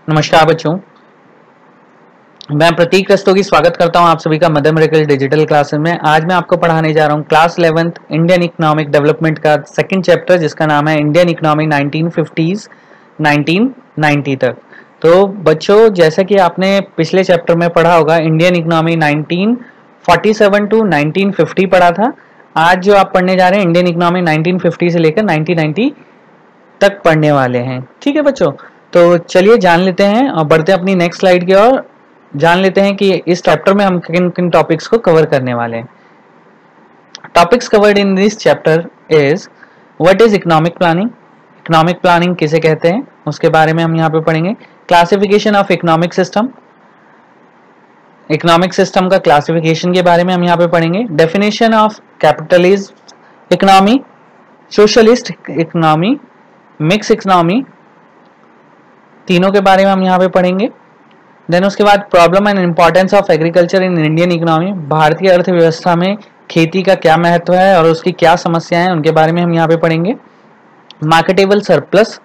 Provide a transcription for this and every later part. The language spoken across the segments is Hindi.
नमस्कार बच्चों, मैं प्रतीक रस्तोगी स्वागत करता हूं आप सभी का मदर मेरेकल डिजिटल क्लासेस में। आज मैं आपको पढ़ाने जा रहा हूं class 11th Indian economic development का सेकंड चैप्टर, जिसका नाम है इंडियन इकोनॉमी 1950s 1990 तक। तो बच्चों, जैसा कि आपने पिछले चैप्टर में पढ़ा होगा, इंडियन इकोनॉमी 1947 टू 1950 पढ़ा था। आज जो आप पढ़ने जा रहे हैं इंडियन इकोनॉमी 1950 से लेकर 1990 तक पढ़ने वाले हैं। ठीक है बच्चों, तो चलिए जान लेते हैं और बढ़ते हैं अपनी नेक्स्ट स्लाइड की ओर। जान लेते हैं कि इस चैप्टर में हम किन किन टॉपिक्स को कवर करने वाले हैं। Topics covered in this chapter is what is economic planning, economic planning किसे कहते हैं उसके बारे में हम यहाँ पे पढ़ेंगे। Classification of economic system, economic system का क्लासिफिकेशन के बारे में हम यहाँ पे पढ़ेंगे। Definition of capitalism economy, socialist economy, mix economy, तीनों के बारे में हम यहाँ पे पढ़ेंगे। देन उसके बाद problem and importance of agriculture in Indian economy, भारतीय अर्थव्यवस्था में खेती का क्या महत्व है और उसकी क्या समस्याएं हैं उनके बारे में हम यहाँ पे पढ़ेंगे। Marketable surplus,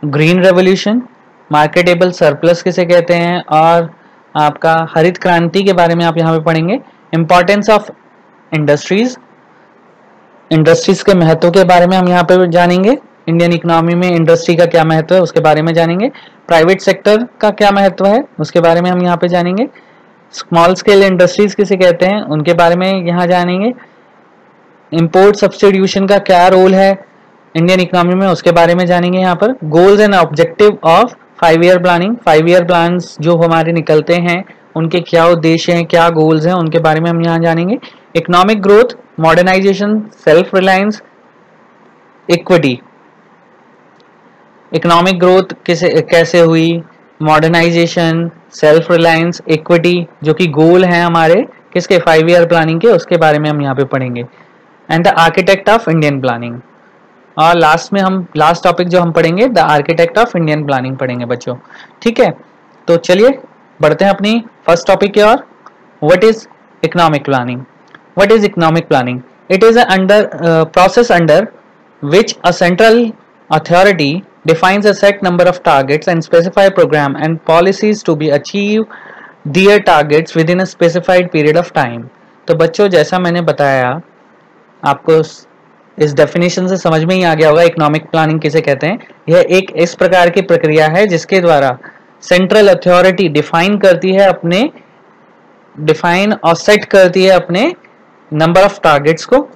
green revolution, marketable surplus किसे कहते हैं, और आपका हरित क्रांति के बारे में आप यहाँ पे पढ़ेंगे। इंपॉर्टेंस ऑफ इंडस्ट्रीज, इंडस्ट्रीज के महत्व के बारे में हम यहाँ पे जानेंगे। इंडियन इकोनॉमी में इंडस्ट्री का क्या महत्व है उसके बारे में जानेंगे। प्राइवेट सेक्टर का क्या महत्व है उसके बारे में हम यहाँ पे जानेंगे। स्मॉल स्केल इंडस्ट्रीज किसे कहते हैं उनके बारे में यहाँ जानेंगे। इंपोर्ट सब्स्टिट्यूशन का क्या रोल है इंडियन इकोनॉमी में उसके बारे में जानेंगे यहाँ पर। Goals and objective of 5 year planning, 5 year plans जो हमारे निकलते हैं उनके क्या उद्देश्य हैं, क्या गोल्स हैं, उनके बारे में हम यहाँ जानेंगे। Economic growth, modernisation, self reliance, equity, economic growth कैसे हुई, मॉडर्नाइजेशन, सेल्फ रिलायंस, इक्विटी, जो कि गोल हैं हमारे किसके 5 ईयर प्लानिंग के, उसके बारे में हम यहाँ पे पढ़ेंगे। And the architect of Indian planning, और लास्ट में हम लास्ट टॉपिक जो हम पढ़ेंगे the architect of Indian planning पढ़ेंगे बच्चों। ठीक है, तो चलिए बढ़ते हैं अपनी फर्स्ट टॉपिक की ओर। What is economic planning, what is economic planning? It is under process under which a central authority defines a set number of targets and specify program and policies to be achieve their targets within a specified period of time। तो बच्चों, जैसा मैंने बताया आपको इस डेफिनेशन से समझ में ही आ गया होगा इकोनॉमिक प्लानिंग किसे कहते हैं। यह एक इस प्रकार की प्रक्रिया है जिसके द्वारा सेंट्रल अथॉरिटी डिफाइन और सेट करती है अपने नंबर ऑफ टारगेट्स को,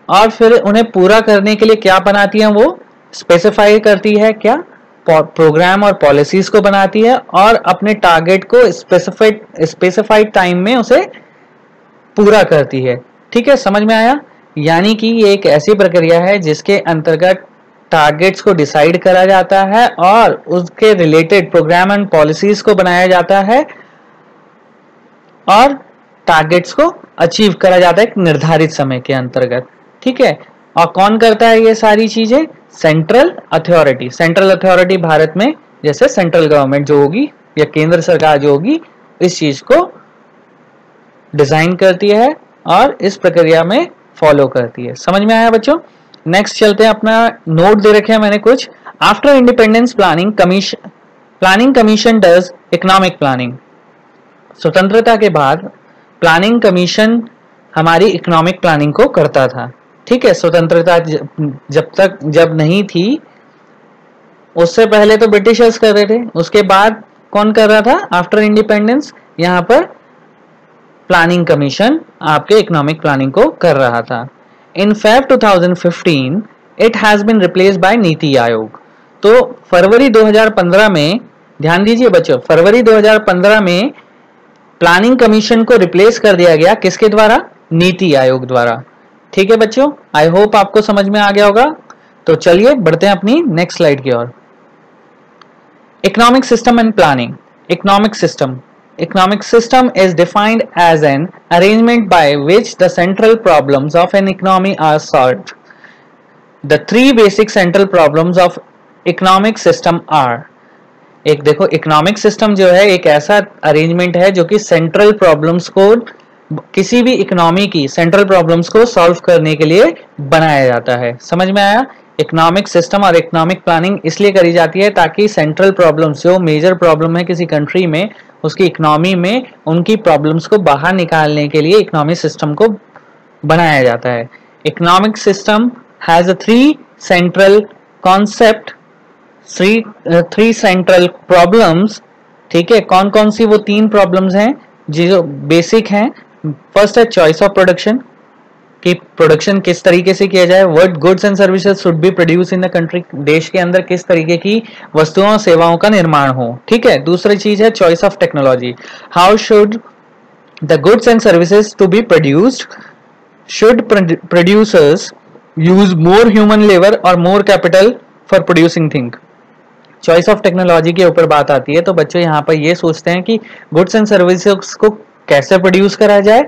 और फिर उन्हें पूरा करने के लिए क्या बनाती है, वो स्पेसिफाई करती है, क्या प्रोग्राम और पॉलिसीज को बनाती है, और अपने टारगेट को स्पेसिफाइड टाइम में उसे पूरा करती है। ठीक है, समझ में आया? यानी कि ये एक ऐसी प्रक्रिया है जिसके अंतर्गत टारगेट्स को डिसाइड करा जाता है और उसके रिलेटेड प्रोग्राम एंड पॉलिसीज को बनाया जाता है और टारगेट्स को अचीव करा जाता है एक निर्धारित समय के अंतर्गत। ठीक है, और कौन करता है ये सारी चीजें? Central authority. Central authority Bharat में जैसे सेंट्रल गवर्नमेंट जो होगी या केंद्र सरकार जो होगी इस चीज को डिजाइन करती है और इस प्रक्रिया में फॉलो करती है। समझ में आया बच्चों? नेक्स्ट चलते हैं, अपना नोट दे रखे हैं मैंने कुछ। After independence planning commission does economic planning. स्वतंत्रता के बाद प्लानिंग कमीशन हमारी इकोनॉमिक प्लानिंग को करता था। ठीक है, स्वतंत्रता जब नहीं थी उससे पहले तो ब्रिटिशर्स कर रहे थे, उसके बाद कौन कर रहा था? आफ्टर इंडिपेंडेंस यहाँ पर प्लानिंग कमीशन आपके इकोनॉमिक प्लानिंग को कर रहा था। In Feb 2015 it has been replaced by NITI Aayog. तो फरवरी 2015 में, ध्यान दीजिए बच्चों, फरवरी 2015 में प्लानिंग कमीशन को रिप्लेस कर दिया गया किसके द्वारा? नीति आयोग द्वारा। ठीक है बच्चों, आई होप आपको समझ में आ गया होगा। तो चलिए बढ़ते हैं अपनी नेक्स्ट स्लाइड की ओर। Economic system and planning. Economic system is defined as an arrangement by which the central problems of an economy are solved. The three basic central problems of economic system are, एक देखो, इकोनॉमिक सिस्टम जो है एक ऐसा अरेंजमेंट है जो कि सेंट्रल प्रॉब्लम्स को, किसी भी इकोनॉमी की सेंट्रल प्रॉब्लम्स को सॉल्व करने के लिए बनाया जाता है। समझ में आया? इकोनॉमिक सिस्टम और इकोनॉमिक प्लानिंग इसलिए करी जाती है ताकि सेंट्रल प्रॉब्लम्स, जो मेजर प्रॉब्लम है किसी कंट्री में, उसकी इकोनॉमी में, उनकी प्रॉब्लम्स को बाहर निकालने के लिए इकोनॉमिक सिस्टम को बनाया जाता है। Economic system has three central concept, three central problems. ठीक है, कौन कौन सी वो 3 प्रॉब्लम्स हैं जो बेसिक हैं। फर्स्ट है चॉइस ऑफ प्रोडक्शन, कि प्रोडक्शन किस तरीके से किया जाए, what goods and services should be produce in the country, देश के अंदर किस तरीके की वस्तुओं और सेवाओं का निर्माण हो। ठीक है, दूसरी चीज है choice of technology, how should the goods and services to be produced, should producers use more human labour और more capital for producing thing. Choice of technology के ऊपर बात आती है, तो बच्चों यहाँ पर ये सोचते हैं कि गुड्स एंड सर्विसेज को कैसे प्रोड्यूस करा जाए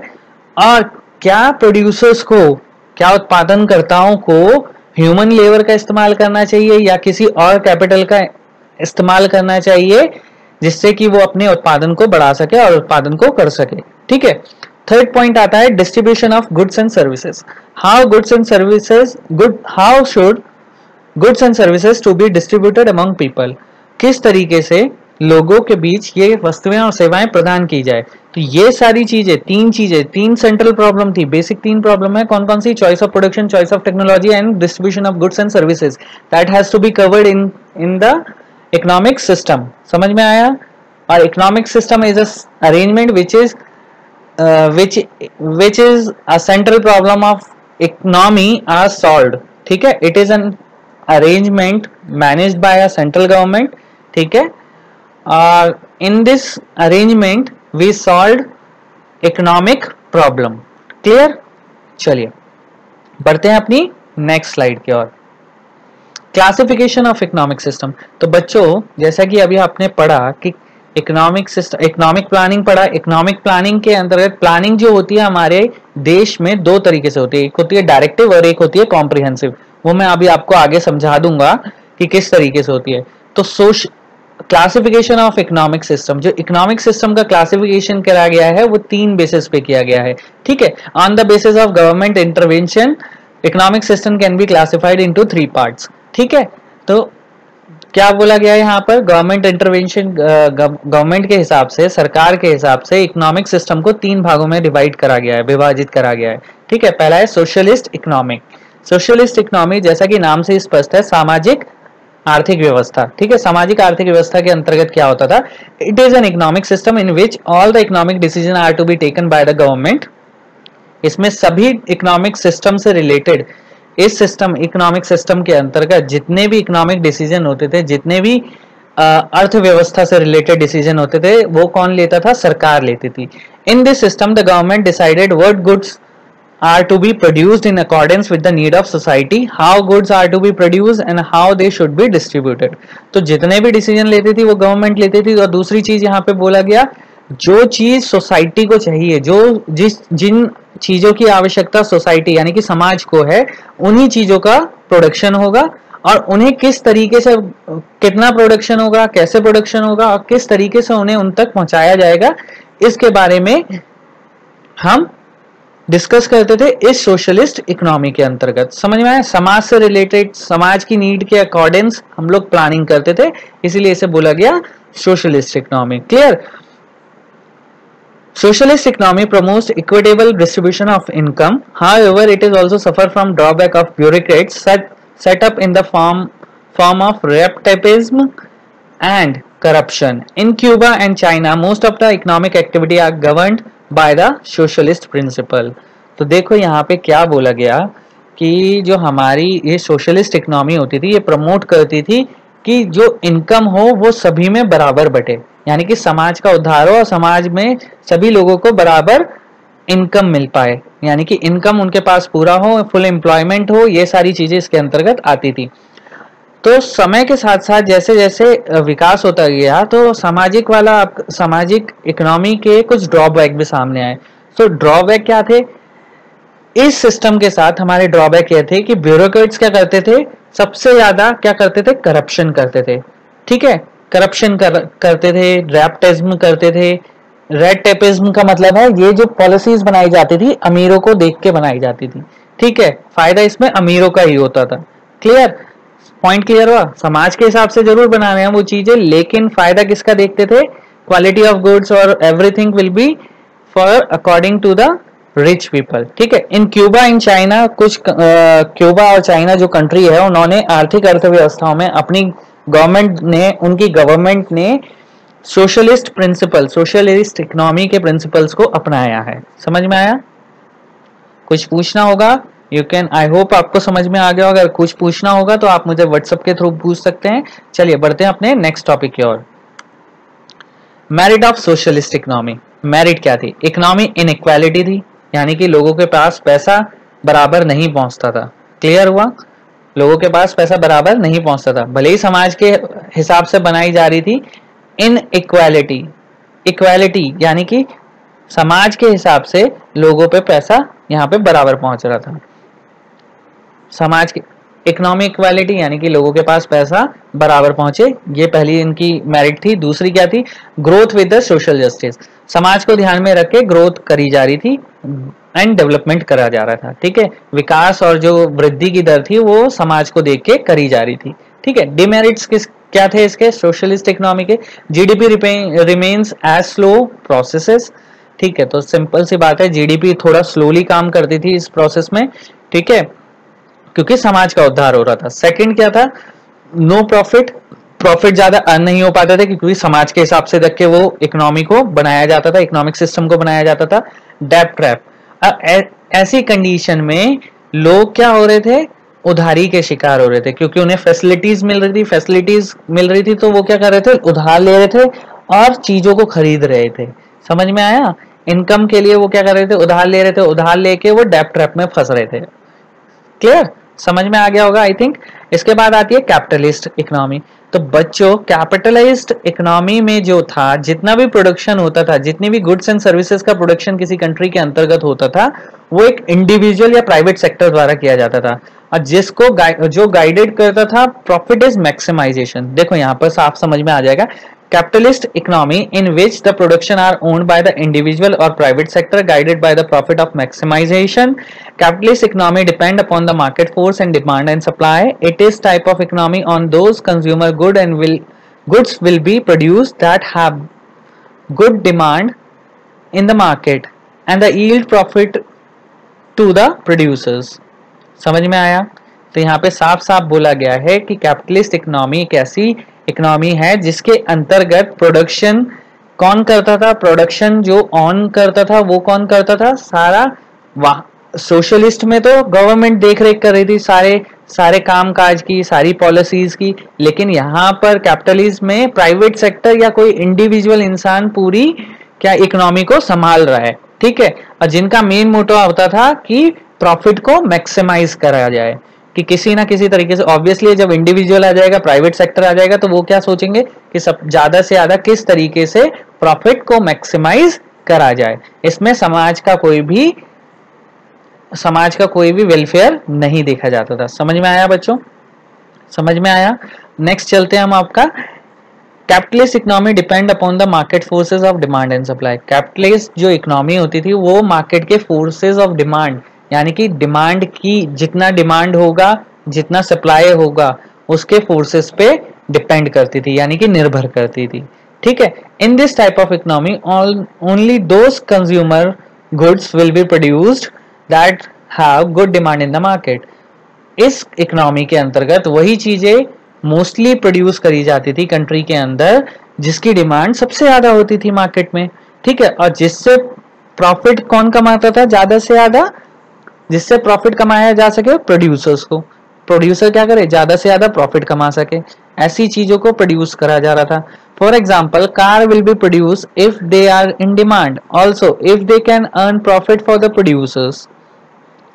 और क्या प्रोड्यूसर्स को, क्या उत्पादनकर्ताओं को ह्यूमन लेबर का इस्तेमाल करना चाहिए या किसी और कैपिटल का इस्तेमाल करना चाहिए, जिससे कि वो अपने उत्पादन को बढ़ा सके और उत्पादन को कर सके। ठीक है, थर्ड पॉइंट आता है distribution of goods and services, how goods and services how should goods and services to be distributed among people, किस तरीके से लोगों के बीच ये वस्तुएं और सेवाएं प्रदान की जाए। तो ये सारी चीजें, 3 सेंट्रल प्रॉब्लम थी, बेसिक 3 प्रॉब्लम है। कौन कौन सी? Choice of production, choice of technology and distribution of goods and services, that has to be covered in the economic system. समझ में आया? और economic system is a arrangement which is a central problem of economy are solved. ठीक है, it is an arrangement managed by a central government. ठीक है, और in this arrangement we solved economic problem. Clear? चलिए बढ़ते हैं अपनी नेक्स्ट स्लाइड की ओर। Classification of economic system. तो बच्चों जैसा कि अभी आपने पढ़ा कि इकोनॉमिक सिस्टम, इकोनॉमिक प्लानिंग पढ़ा। इकोनॉमिक प्लानिंग के अंतर्गत प्लानिंग जो होती है हमारे देश में 2 तरीके से होती है, एक होती है डायरेक्टिव और एक होती है कॉम्प्रिहेंसिव। वो मैं अभी आपको आगे समझा दूंगा कि किस तरीके से होती है। तो क्लासिफिकेशन ऑफ इकोनॉमिक सिस्टम, जो इकोनॉमिक सिस्टम का क्लासिफिकेशन करा गया है वो 3 बेसिस पे किया गया है। ठीक है, on the basis of government intervention economic system can be classified into 3 parts. ठीक है, तो क्या बोला गया है यहाँ पर? गवर्नमेंट इंटरवेंशन, गवर्नमेंट के हिसाब से, सरकार के हिसाब से इकोनॉमिक सिस्टम को 3 भागों में डिवाइड करा गया है, विभाजित करा गया है। ठीक है, पहला है सोशलिस्ट इकोनॉमिक। सोशलिस्ट इकोनॉमी जैसा कि नाम से स्पष्ट है, सामाजिक आर्थिक व्यवस्था। ठीक है, सामाजिक आर्थिक व्यवस्था के अंतर्गत क्या होता था? It is an economic system in which all the economic decision are to be taken by the government. इसमें सभी इकोनॉमिक सिस्टम से रिलेटेड, इस सिस्टम, इकोनॉमिक सिस्टम के अंतर्गत जितने भी इकोनॉमिक डिसीजन होते थे, जितने भी अर्थव्यवस्था से रिलेटेड डिसीजन होते थे, वो कौन लेता था? सरकार लेती थी। In this system the government decided what goods are to be produced in accordance with the need of society, how goods are to be produced and how they should be distributed. तो जितने भी डिसीजन लेती थी वो गवर्नमेंट लेती थी। और दूसरी चीज यहाँ पे बोला गया, जो चीज सोसाइटी को चाहिए, जिन चीजों की आवश्यकता सोसाइटी यानी कि समाज को है, उन्हीं चीजों का प्रोडक्शन होगा और उन्हें किस तरीके से, कितना प्रोडक्शन होगा, कैसे प्रोडक्शन होगा और किस तरीके से उन्हें उन तक पहुंचाया जाएगा, इसके बारे में हम डिस्कस करते थे इस सोशलिस्ट इकोनॉमी के अंतर्गत। समझ में आया? समाज से रिलेटेड, समाज की नीड के अकॉर्डिंग्स हम लोग प्लानिंग करते थे, इसीलिए इसे बोला गया socialist economy. Clear? Socialist economy promotes equitable distribution of income. However, it is also suffer from drawback of bureaucrats set up in the form of nepotism and corruption. In Cuba and China, most of the economic activity are governed by the socialist principle. तो देखो यहाँ पे क्या बोला गया कि जो हमारी ये सोशलिस्ट इकोनॉमी होती थी, ये प्रमोट करती थी कि जो इनकम हो वो सभी में बराबर बटे, यानी कि समाज का उद्धार हो और समाज में सभी लोगों को बराबर इनकम मिल पाए, यानी कि इनकम उनके पास पूरा हो, फुल एम्प्लॉयमेंट हो, ये सारी चीजें इसके अंतर्गत आती थी। तो समय के साथ साथ जैसे जैसे विकास होता गया तो सामाजिक इकोनॉमी के कुछ ड्रॉबैक भी सामने आए। तो ड्रॉबैक क्या थे? इस सिस्टम के साथ हमारे ड्रॉबैक ये थे कि ब्यूरोक्रेट्स क्या करते थे? सबसे ज्यादा क्या करते थे? करप्शन करते थे। ठीक है, करप्शन करते थे, रैप्टिज्म करते थे। रेड टेपिज्म का मतलब है ये जो पॉलिसीज बनाई जाती थी अमीरों को देख के बनाई जाती थी। ठीक है, फायदा इसमें अमीरों का ही होता था। क्लियर, पॉइंट क्लियर हुआ। समाज के हिसाब से जरूर बना रहे हैं वो चीजें, लेकिन फायदा किसका देखते थे, क्वालिटी ऑफ गुड्स और everything will be for according to the rich people. ठीक है, इन क्यूबा इन चाइना, कुछ क्यूबा और चाइना जो कंट्री है उन्होंने आर्थिक अर्थव्यवस्थाओं में अपनी उनकी गवर्नमेंट ने सोशलिस्ट प्रिंसिपल, सोशलिस्ट इकोनॉमी के प्रिंसिपल्स को अपनाया है। समझ में आया? कुछ पूछना होगा यू कैन, आई होप आपको समझ में आ गया। अगर कुछ पूछना होगा तो आप मुझे व्हाट्सएप के थ्रू पूछ सकते हैं। चलिए बढ़ते हैं अपने नेक्स्ट टॉपिक की ओर। Merit of socialist economy. Merit क्या थी? इकोनॉमी इनइक्वालिटी थी, यानी कि लोगों के पास पैसा बराबर नहीं पहुंचता था। क्लियर हुआ? लोगों के पास पैसा बराबर नहीं पहुंचता था, भले ही समाज के हिसाब से बनाई जा रही थी। इनइक्वालिटी, इक्वालिटी यानी कि समाज के हिसाब से लोगों पे पैसा यहाँ पे बराबर पहुंच रहा था। समाज की इकोनॉमिक इक्वालिटी यानी कि लोगों के पास पैसा बराबर पहुंचे, ये पहली इनकी मेरिट थी। दूसरी क्या थी? Growth with the social justice. समाज को ध्यान में रख के ग्रोथ करी जा रही थी एंड डेवलपमेंट करा जा रहा था। ठीक है, विकास और जो वृद्धि की दर थी वो समाज को देख के करी जा रही थी। ठीक है, डिमेरिट्स क्या थे इसके सोशलिस्ट इकोनॉमी के? GDP remains as slow processes. ठीक है, तो सिंपल सी बात है, जीडीपी थोड़ा स्लोली काम करती थी इस प्रोसेस में। ठीक है, क्योंकि समाज का उद्धार हो रहा था। सेकंड क्या था? नो प्रॉफिट, प्रॉफिट ज्यादा अर्न नहीं हो पाते थे क्योंकि समाज के हिसाब से रख के वो इकोनॉमी को बनाया जाता था, इकोनॉमिक सिस्टम को बनाया जाता था। डेब्ट ट्रैप, ऐसी कंडीशन में लोग क्या हो रहे थे? उधारी के शिकार हो रहे थे, क्योंकि उन्हें फैसिलिटीज मिल रही थी तो वो क्या कर रहे थे? उधार ले रहे थे और चीजों को खरीद रहे थे। समझ में आया? इनकम के लिए वो क्या कर रहे थे? उधार ले रहे थे, उधार लेके वो डेब्ट ट्रैप में फंस रहे थे। क्लियर, समझ में आ गया होगा आई थिंक। इसके बाद आती है कैपिटलिस्ट इकोनॉमी। तो बच्चों, कैपिटलिस्ट इकोनॉमी में जो था, जितना भी प्रोडक्शन होता था, जितनी भी गुड्स एंड सर्विसेज का प्रोडक्शन किसी कंट्री के अंतर्गत होता था, वो एक इंडिविजुअल या प्राइवेट सेक्टर द्वारा किया जाता था, और जिसको जो गाइडेड करता था प्रॉफिट इज मैक्सिमाइजेशन। देखो यहाँ पर साफ समझ में आ जाएगा। Capitalist economy in which the production are owned by the individual or private sector guided by the profit of maximization. Capitalist economy depend upon the market force and demand and supply. It is type of economy on those consumer goods will be produced that have good demand in the market and the yield profit to the producers. समझ में आया? तो यहाँ पे साफ साफ बोला गया है कि कैपिटलिस्ट इकोनॉमी एक ऐसी इकोनॉमी है जिसके अंतर्गत प्रोडक्शन कौन करता था? प्रोडक्शन जो ऑन करता था वो कौन करता था? सारा सोशलिस्ट में तो गवर्नमेंट देख रेख कर रही थी सारे काम काज की, सारी पॉलिसीज की, लेकिन यहाँ पर कैपिटलिज्म में प्राइवेट सेक्टर या कोई इंडिविजुअल इंसान पूरी क्या इकोनॉमी को संभाल रहा है। ठीक है, और जिनका मेन मोटो होता था कि प्रॉफिट को मैक्सिमाइज करा जाए, कि किसी ना किसी तरीके से। ऑब्वियसली जब इंडिविजुअल आ जाएगा, प्राइवेट सेक्टर आ जाएगा, तो वो क्या सोचेंगे कि सब ज्यादा से ज्यादा किस तरीके से प्रॉफिट को मैक्सिमाइज करा जाए। इसमें समाज का कोई भी वेलफेयर नहीं देखा जाता था। समझ में आया बच्चों? समझ में आया? नेक्स्ट चलते हैं हम आपका। Capitalist economy depend upon the market forces of demand and supply. Capitalist जो इकोनॉमी होती थी वो मार्केट के फोर्सेज ऑफ डिमांड, यानी कि डिमांड की, जितना डिमांड होगा, जितना सप्लाई होगा, उसके फोर्सेस पे डिपेंड करती थी, यानी कि निर्भर करती थी। ठीक है, in this type of economy only those consumer goods will be produced that have good demand in the market. इस इकोनॉमी के अंतर्गत वही चीजें मोस्टली प्रोड्यूस करी जाती थी कंट्री के अंदर जिसकी डिमांड सबसे ज्यादा होती थी मार्केट में। ठीक है, और जिससे प्रॉफिट कौन कमाता था ज्यादा से ज्यादा? जिससे प्रॉफिट कमाया जा सके प्रोड्यूसर्स को। प्रोड्यूसर क्या करे? ज्यादा से ज्यादा प्रॉफिट कमा सके, ऐसी चीजों को प्रोड्यूस करा जा रहा था। For example, car will be produce if they are in demand, also if they can earn profit for the producers.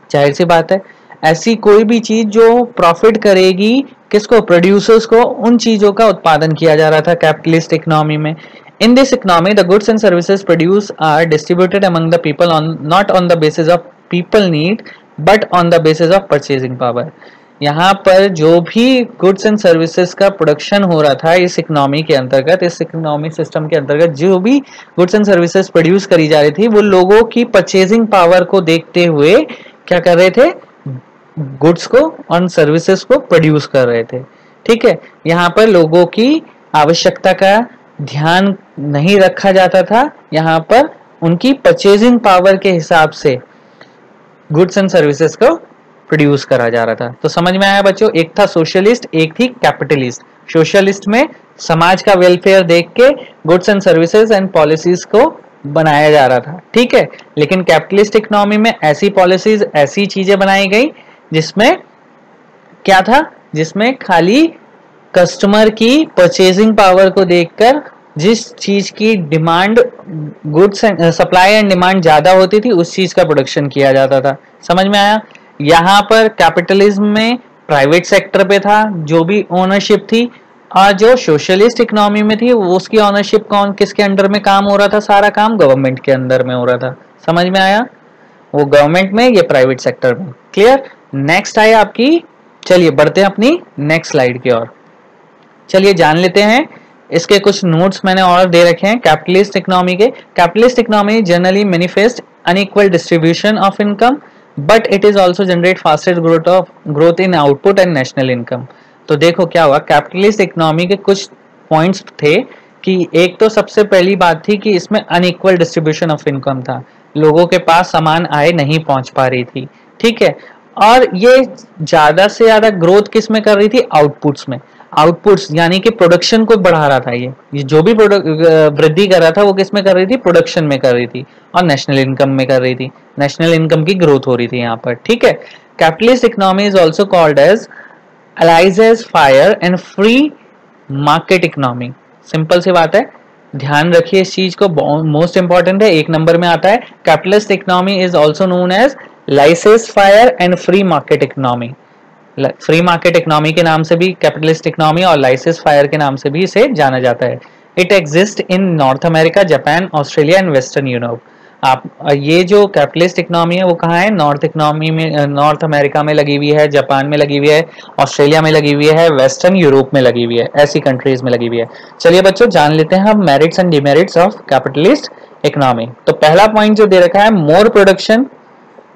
जाहिर सी बात है, ऐसी कोई भी चीज जो प्रॉफिट करेगी किसको? प्रोड्यूसर्स को। उन चीजों का उत्पादन किया जा रहा था कैपिटलिस्ट इकोनॉमी में। In this economy, the goods and services produced are distributed among the people not on the basis of people need, but on the basis of purchasing power. यहाँ पर जो भी गुड्स एंड सर्विसेज का प्रोडक्शन हो रहा था इस इकोनॉमी के अंतर्गत, इस इकोनॉमिक सिस्टम के अंतर्गत जो भी गुड्स एंड सर्विसेज प्रोड्यूस करी जा रही थी, वो लोगों की परचेजिंग पावर को देखते हुए क्या कर रहे थे? गुड्स को और सर्विसेज को प्रोड्यूस कर रहे थे। ठीक है, यहाँ पर लोगों की आवश्यकता का ध्यान नहीं रखा जाता था, यहाँ पर उनकी परचेजिंग पावर के हिसाब से गुड्स एंड सर्विसेज को प्रोड्यूस करा जा रहा था। तो समझ में आया बच्चों, एक था सोशलिस्ट, एक थी कैपिटलिस्ट। सोशलिस्ट में समाज का वेलफेयर देख के goods and services and policies को बनाया जा रहा था। ठीक है, लेकिन कैपिटलिस्ट इकोनॉमी में ऐसी पॉलिसीज, ऐसी चीजें बनाई गई जिसमें क्या था, जिसमें खाली कस्टमर की परचेजिंग पावर को देखकर जिस चीज की demand, goods and supply and demand ज्यादा होती थी, उस चीज का प्रोडक्शन किया जाता था। समझ में आया। यहाँ पर कैपिटलिज्म में प्राइवेट सेक्टर पे था जो भी ओनरशिप थी, और जो सोशलिस्ट इकोनॉमी में थी वो उसकी ओनरशिप कौन, किसके अंडर में काम हो रहा था, सारा काम गवर्नमेंट के अंदर में हो रहा था। समझ में आया, वो गवर्नमेंट में, ये प्राइवेट सेक्टर में। क्लियर। नेक्स्ट है आपकी, चलिए बढ़ते हैं अपनी नेक्स्ट स्लाइड की ओर। चलिए जान लेते हैं, इसके कुछ नोट्स मैंने और दे रखे हैं कैपिटलिस्ट इकोनॉमी के। Capitalist economy generally manifest unequal distribution of income, but it is also generate fastest growth in output and national income. तो देखो क्या हुआ, कैपिटलिस्ट इकोनॉमी के कुछ पॉइंट्स थे कि एक तो सबसे पहली बात थी कि इसमें अनइक्वल डिस्ट्रीब्यूशन ऑफ इनकम था, लोगों के पास समान आय नहीं पहुंच पा रही थी। ठीक है, और ये ज्यादा से ज्यादा ग्रोथ किस में कर रही थी, आउटपुट्स में। आउटपुट्स यानी कि प्रोडक्शन को बढ़ा रहा था, ये जो भी वृद्धि कर रहा था वो किस में कर रही थी, प्रोडक्शन में कर रही थी, और नेशनल इनकम में कर रही थी, नेशनल इनकम की ग्रोथ हो रही थी यहाँ पर। ठीक है, capitalist economy is also called as laissez faire and free market economy. Simple सी बात है, ध्यान रखिए इस चीज को, मोस्ट इंपॉर्टेंट है, एक नंबर में आता है। Capitalist economy is also known as laissez faire and free market economy. Free market economy के नाम से भी कैपिटलिस्ट इकोनॉमी और लाइसेंस फायर के नाम से भी इसे जाना जाता है। It exist in North America, Japan, Australia and Western Europe. आप ये जो कैपिटलिस्ट इकोनॉमी है वो कहाँ है, नॉर्थ इकोनॉमी में, नॉर्थ अमेरिका में लगी हुई है, जापान में लगी हुई है, ऑस्ट्रेलिया में लगी हुई है, वेस्टर्न यूरोप में लगी हुई है, ऐसी कंट्रीज में लगी हुई है। चलिए बच्चों जान लेते हैं हम merits and demerits of capitalist economy. तो पहला पॉइंट जो दे रखा है, मोर प्रोडक्शन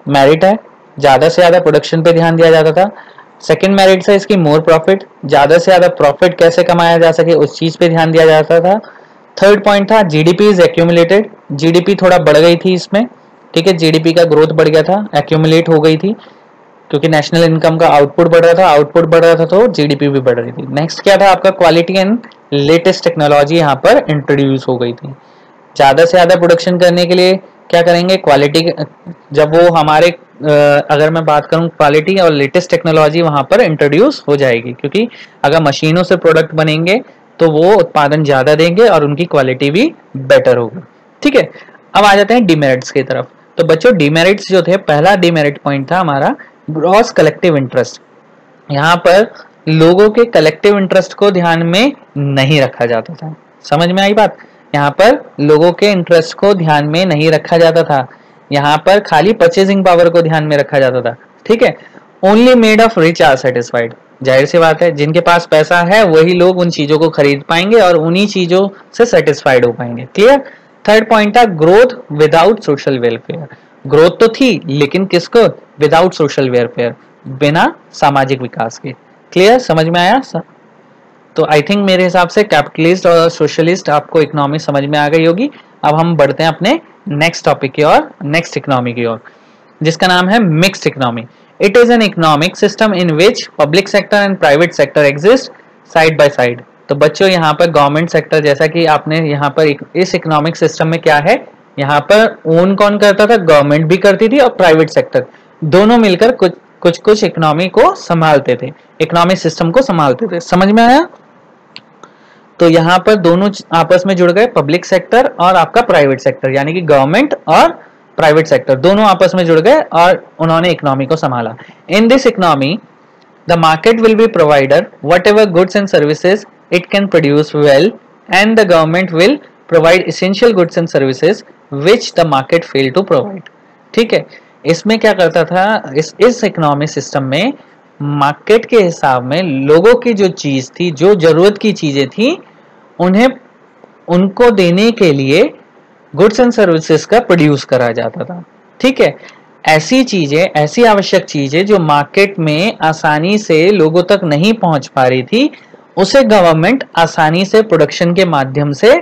मेरिट है, ज्यादा से ज्यादा प्रोडक्शन पे ध्यान दिया जाता था। सेकंड मेरिट है इसकी मोर प्रॉफिट, ज्यादा से ज्यादा प्रॉफिट कैसे कमाया जा सके उस चीज पे ध्यान दिया जाता था। थर्ड पॉइंट था जीडीपी इज एक्यूमुलेटेड, जीडीपी थोड़ा बढ़ गई थी इसमें। ठीक है, जीडीपी का ग्रोथ बढ़ गया था, एक्यूमुलेट हो गई थी, क्योंकि नेशनल इनकम का आउटपुट बढ़ रहा था, आउटपुट बढ़ रहा था तो जीडीपी भी बढ़ रही थी। नेक्स्ट क्या था आपका, क्वालिटी एंड लेटेस्ट टेक्नोलॉजी यहाँ पर इंट्रोड्यूस हो गई थी। ज्यादा से ज्यादा प्रोडक्शन करने के लिए क्या करेंगे, क्वालिटी, जब वो हमारे अगर मैं बात करूं क्वालिटी और लेटेस्ट टेक्नोलॉजी वहां पर इंट्रोड्यूस हो जाएगी, क्योंकि अगर मशीनों से प्रोडक्ट बनेंगे तो वो उत्पादन ज्यादा देंगे और उनकी क्वालिटी भी बेटर होगी। ठीक है, अब आ जाते हैं डिमेरिट्स की तरफ। तो बच्चों डिमेरिट्स जो थे, पहला डिमेरिट पॉइंट था हमारा ग्रॉस कलेक्टिव इंटरेस्ट। यहाँ पर लोगों के कलेक्टिव इंटरेस्ट को ध्यान में नहीं रखा जाता था। समझ में आई बात, यहाँ पर लोगों के इंटरेस्ट को ध्यान में नहीं रखा जाता था, यहाँ पर खाली परचेजिंग पावर को ध्यान में रखा जाता था। ठीक है, only made of rich are satisfied, जाहिर सी बात है जिनके पास पैसा है वही लोग उन चीजों को खरीद पाएंगे और उन्हीं चीजों से सेटिस्फाइड हो पाएंगे। क्लियर। थर्ड पॉइंट था growth without social welfare. Growth तो थी लेकिन किसको, विदाउट सोशल वेलफेयर, बिना सामाजिक विकास के। क्लियर, समझ में आया। तो आई थिंक मेरे हिसाब से कैपिटलिस्ट और सोशलिस्ट आपको इकोनॉमी समझ में आ गई होगी। अब हम बढ़ते हैं अपने नेक्स्ट टॉपिक की ओर, नेक्स्ट इकोनॉमी की ओर, जिसका नाम है mixed economy. It is an economic system in which public sector and private sector exist side by side. तो बच्चों यहाँ पर गवर्नमेंट सेक्टर, जैसा कि आपने यहाँ पर इस इकोनॉमिक सिस्टम में क्या है, यहाँ पर ओन कौन करता था, गवर्नमेंट भी करती थी और प्राइवेट सेक्टर, दोनों मिलकर कुछ इकोनॉमी को संभालते थे, इकोनॉमिक सिस्टम को संभालते थे। समझ में आया। तो यहाँ पर दोनों आपस में जुड़ गए, पब्लिक सेक्टर और आपका प्राइवेट सेक्टर, यानी कि गवर्नमेंट और प्राइवेट सेक्टर दोनों आपस में जुड़ गए और उन्होंने इकोनॉमी को संभाला। In this economy the market will be provider whatever goods and services it can produce well, and the government will provide essential goods and services which the market fail to provide. ठीक है, इसमें क्या करता था, इस इकोनॉमिक सिस्टम में मार्केट के हिसाब में लोगों की जो चीज थी, जो जरूरत की चीजें थी, उन्हें उनको देने के लिए गुड्स एंड सर्विसेज का प्रोड्यूस करा जाता था। ठीक है, ऐसी चीजें, ऐसी आवश्यक चीजें जो मार्केट में आसानी से लोगों तक नहीं पहुंच पा रही थी, उसे गवर्नमेंट आसानी से प्रोडक्शन के माध्यम से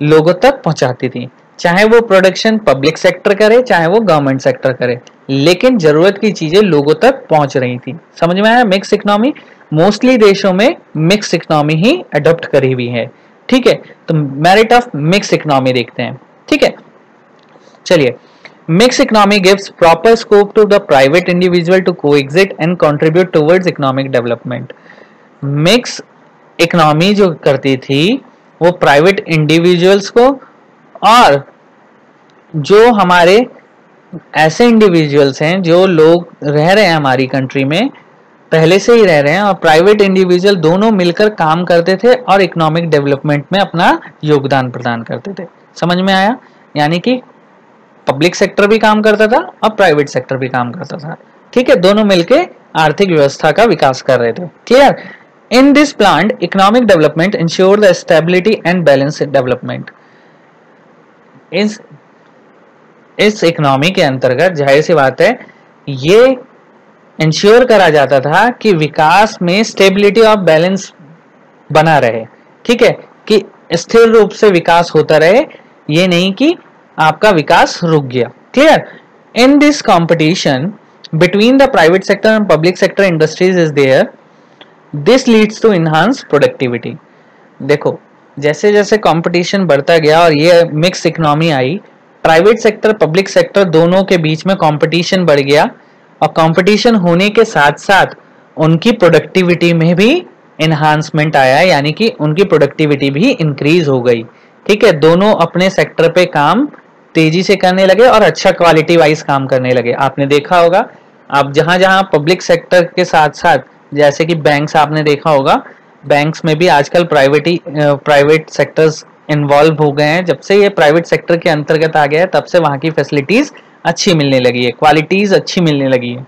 लोगों तक पहुंचाती थी। चाहे वो प्रोडक्शन पब्लिक सेक्टर करे, चाहे वो गवर्नमेंट सेक्टर करे, लेकिन जरूरत की चीजें लोगों तक पहुंच रही थी। समझ में आया? मिक्स इकोनॉमी, मोस्टली देशों में मिक्स इकोनॉमी ही अडॉप्ट करी हुई है। ठीक है, तो मेरिट ऑफ मिक्स इकोनॉमी देखते हैं। ठीक है, चलिए। Mix economy gives proper scope to the private individual to coexist and contribute towards economic development. Mix economy जो करती थी वो प्राइवेट इंडिविजुअल्स को और जो हमारे ऐसे इंडिविजुअल्स हैं जो लोग रह रहे हैं हमारी कंट्री में, पहले से ही रह रहे हैं, और प्राइवेट इंडिविजुअल दोनों मिलकर काम करते थे और इकोनॉमिक डेवलपमेंट में अपना योगदान प्रदान करते थे। समझ में आया? यानी कि पब्लिक सेक्टर भी काम करता था और प्राइवेट सेक्टर भी काम करता था। ठीक है, दोनों मिलके आर्थिक व्यवस्था का विकास कर रहे थे। Clear? In this plan economic development ensure the stability and balance development. इस इकोनॉमी के अंतर्गत जाहिर सी बात है ये इंश्योर करा जाता था कि विकास में स्टेबिलिटी और बैलेंस बना रहे। ठीक है, कि स्थिर रूप से विकास होता रहे, ये नहीं कि आपका विकास रुक गया। Clear? In this competition between the private sector and public sector industries is there, this leads to enhance productivity. देखो, जैसे जैसे कंपटीशन बढ़ता गया और ये मिक्स इकोनॉमी आई, प्राइवेट सेक्टर पब्लिक सेक्टर दोनों के बीच में कंपटीशन बढ़ गया, और कंपटीशन होने के साथ साथ उनकी प्रोडक्टिविटी में भी इनहांसमेंट आया, यानी कि उनकी प्रोडक्टिविटी भी इंक्रीज हो गई। ठीक है, दोनों अपने सेक्टर पे काम तेजी से करने लगे और अच्छा क्वालिटी वाइज काम करने लगे। आपने देखा होगा, आप जहां जहां पब्लिक सेक्टर के साथ साथ, जैसे कि बैंक्स, आपने देखा होगा बैंक्स में भी आजकल प्राइवेट सेक्टर्स इन्वॉल्व हो गए हैं। जब से ये प्राइवेट सेक्टर के अंतर्गत आ गया है, तब से वहां की फैसिलिटीज अच्छी मिलने लगी है, क्वालिटीज अच्छी मिलने लगी है।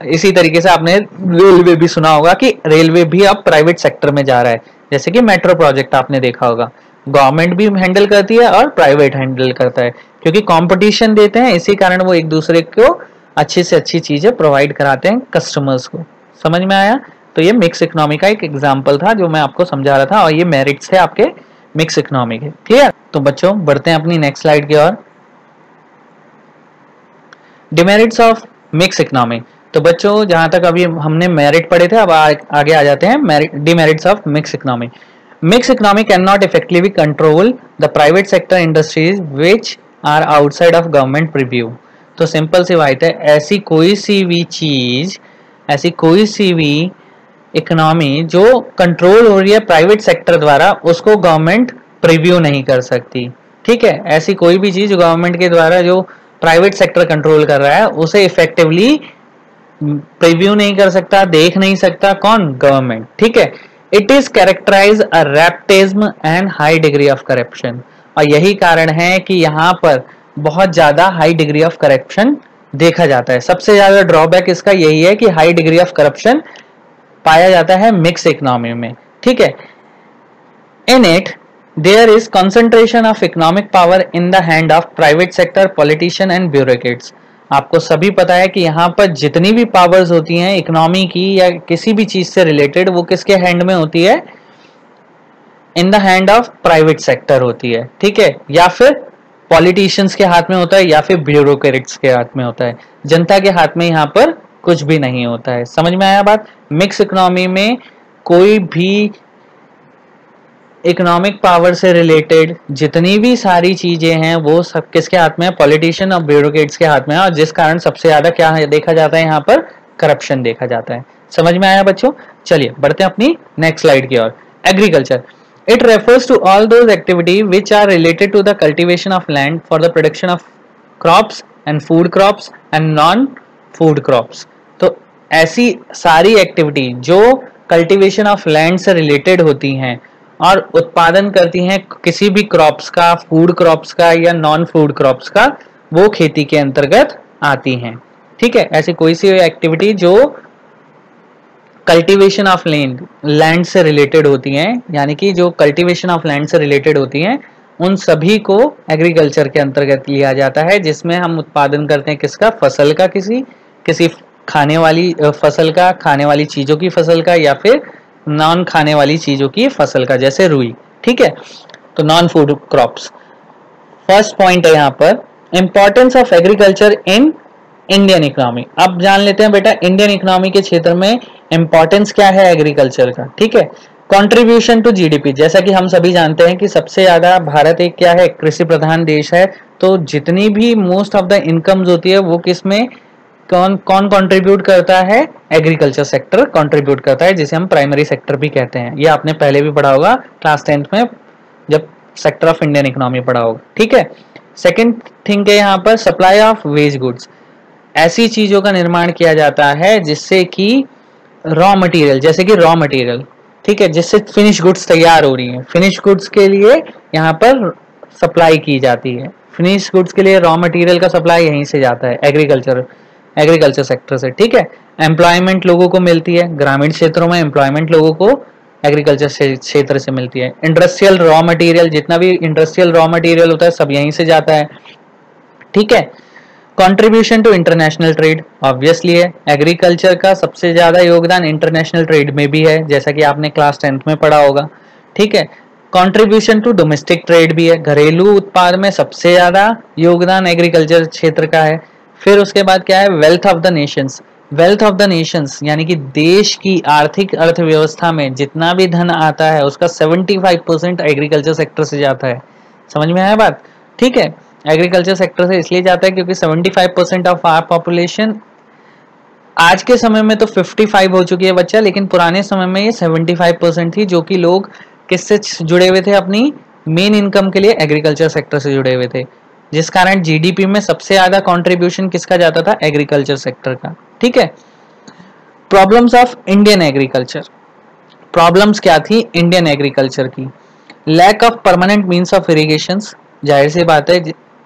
इसी तरीके से आपने रेलवे भी सुना होगा कि रेलवे भी अब प्राइवेट सेक्टर में जा रहा है। जैसे कि मेट्रो प्रोजेक्ट आपने देखा होगा, गवर्नमेंट भी हैंडल करती है और प्राइवेट हैंडल करता है, क्योंकि कंपटीशन देते हैं, इसी कारण वो एक दूसरे को अच्छी से अच्छी चीजें प्रोवाइड कराते हैं कस्टमर्स को। समझ में आया? तो ये मिक्स इकोनॉमी का एक एग्जाम्पल था जो मैं आपको समझा रहा था, और ये मेरिट्स है आपके मिक्स इकोनॉमी के। क्लियर? तो बच्चों बढ़ते हैं अपनी नेक्स्ट स्लाइड की ओर। Demerits of mix economy. तो बच्चों जहां तक अभी हमने मेरिट पढ़े थे, अब आगे आ जाते हैं demerits of mix economy. Mix economy cannot effectively control the private sector industries which are outside of government preview. तो सिंपल सी बात है, ऐसी कोई सी भी चीज, ऐसी कोई सी भी इकोनॉमी जो कंट्रोल हो रही है प्राइवेट सेक्टर द्वारा, उसको गवर्नमेंट प्रीव्यू नहीं कर सकती। ठीक है, ऐसी कोई भी चीज गवर्नमेंट के द्वारा जो प्राइवेट सेक्टर कंट्रोल कर रहा है, उसे इफेक्टिवली प्रीव्यू नहीं कर सकता, देख नहीं सकता। कौन? गवर्नमेंट। ठीक है, इट इज कैरेक्टराइज अ रैप्टिज्म and high degree of corruption. और यही कारण है कि यहाँ पर बहुत ज्यादा हाई डिग्री ऑफ करप्शन देखा जाता है। सबसे ज्यादा ड्रॉबैक इसका यही है कि हाई डिग्री ऑफ करप्शन पाया जाता है मिक्स इकोनॉमी में। ठीक है, in it there is concentration of economic power in the hand of private sector politician and bureaucrats. आपको सभी पता है कि यहाँ पर जितनी भी पावर्स होती हैं इकोनॉमी की या किसी भी चीज से रिलेटेड, वो किसके हैंड में होती है? इन the hand of private sector होती है। ठीक है, या फिर पॉलिटिशियंस के हाथ में होता है, या फिर ब्यूरोक्रेट्स के हाथ में होता है। जनता के हाथ में यहाँ पर कुछ भी नहीं होता है। समझ में आया बात? मिक्स इकोनॉमी में कोई भी इकोनॉमिक पावर से रिलेटेड जितनी भी सारी चीजें हैं वो सब किसके हाथ में है? पॉलिटिशियन और ब्यूरोक्रेट्स के हाथ में है, और जिस कारण सबसे ज्यादा क्या देखा जाता है? यहाँ पर करप्शन देखा जाता है। समझ में आया बच्चों? चलिए बढ़ते हैं अपनी नेक्स्ट स्लाइड की ओर। Agriculture, it refers to all those activities which are related to the cultivation of land for the production of crops and non-food crops। तो ऐसी सारी एक्टिविटी जो कल्टीवेशन ऑफ लैंड से रिलेटेड होती हैं और उत्पादन करती हैं किसी भी क्रॉप्स का, फूड क्रॉप्स का या नॉन फूड क्रॉप्स का, वो खेती के अंतर्गत आती हैं। ठीक है, ऐसी कोई सी एक्टिविटी जो कल्टीवेशन ऑफ लैंड से रिलेटेड होती हैं, यानी कि जो कल्टीवेशन ऑफ लैंड से रिलेटेड होती हैं उन सभी को एग्रीकल्चर के अंतर्गत लिया जाता है, जिसमें हम उत्पादन करते हैं किसका, फसल का, किसी खाने वाली फसल का, खाने वाली चीजों की फसल का, या फिर नॉन खाने वाली चीजों की फसल का, जैसे रुई। ठीक है, तो non food crops. First point है यहाँ पर importance of agriculture in Indian economy. अब जान लेते हैं बेटा इंडियन इकोनॉमी के क्षेत्र में इंपॉर्टेंस क्या है एग्रीकल्चर का। ठीक है, कंट्रीब्यूशन टू जीडीपी, जैसा कि हम सभी जानते हैं कि सबसे ज्यादा भारत एक क्या है, कृषि प्रधान देश है। तो जितनी भी मोस्ट ऑफ द इनकम्स होती है वो किस में, कौन कौन कंट्रीब्यूट करता है, एग्रीकल्चर सेक्टर कंट्रीब्यूट करता है, जिसे हम प्राइमरी सेक्टर भी कहते हैं। ये आपने पहले भी पढ़ा होगा क्लास 10th में जब सेक्टर ऑफ इंडियन इकोनॉमी पढ़ा होगा। ठीक है, सेकेंड थिंग है यहाँ पर सप्लाई ऑफ वेज गुड्स। ऐसी चीजों का निर्माण किया जाता है जिससे कि रॉ मटेरियल, जैसे कि रॉ मटेरियल, ठीक है, जिससे फिनिश गुड्स तैयार हो रही हैं, फिनिश गुड्स के लिए यहाँ पर सप्लाई की जाती है। फिनिश गुड्स के लिए रॉ मटेरियल का सप्लाई यहीं से जाता है, एग्रीकल्चर सेक्टर से। ठीक है, एम्प्लॉयमेंट लोगों को मिलती है, ग्रामीण क्षेत्रों में एम्प्लॉयमेंट लोगों को एग्रीकल्चर क्षेत्र से मिलती है। इंडस्ट्रियल रॉ मटेरियल, जितना भी इंडस्ट्रियल रॉ मटेरियल होता है सब यहीं से जाता है। ठीक है, contribution to international trade, obviously है एग्रीकल्चर का सबसे ज्यादा योगदान इंटरनेशनल ट्रेड में भी है, जैसा कि आपने क्लास 10th में पढ़ा होगा। ठीक है, कंट्रीब्यूशन टू डोमेस्टिक ट्रेड भी है, घरेलू उत्पाद में सबसे ज्यादा योगदान एग्रीकल्चर क्षेत्र का है। फिर उसके बाद क्या है, wealth of the Nations. Wealth of the Nations यानी कि देश की आर्थिक अर्थव्यवस्था में जितना भी धन आता है उसका 75% एग्रीकल्चर सेक्टर से जाता है। समझ में आया बात? ठीक है, एग्रीकल्चर सेक्टर से इसलिए जाता है क्योंकि 75% ऑफ आवर पॉपुलेशन, आज के समय में तो 55 हो चुकी है बच्चा, लेकिन पुराने समय में ये 75% थी, जो कि लोग किससे जुड़े हुए थे, अपनी मेन इनकम के लिए एग्रीकल्चर सेक्टर से जुड़े हुए थे, जिस कारण जीडीपी में सबसे ज्यादा कंट्रीब्यूशन किसका जाता था, एग्रीकल्चर सेक्टर का। ठीक है, problems of Indian agriculture. Problems क्या थी इंडियन एग्रीकल्चर की? Lack of permanent means of irrigation, जाहिर सी बात है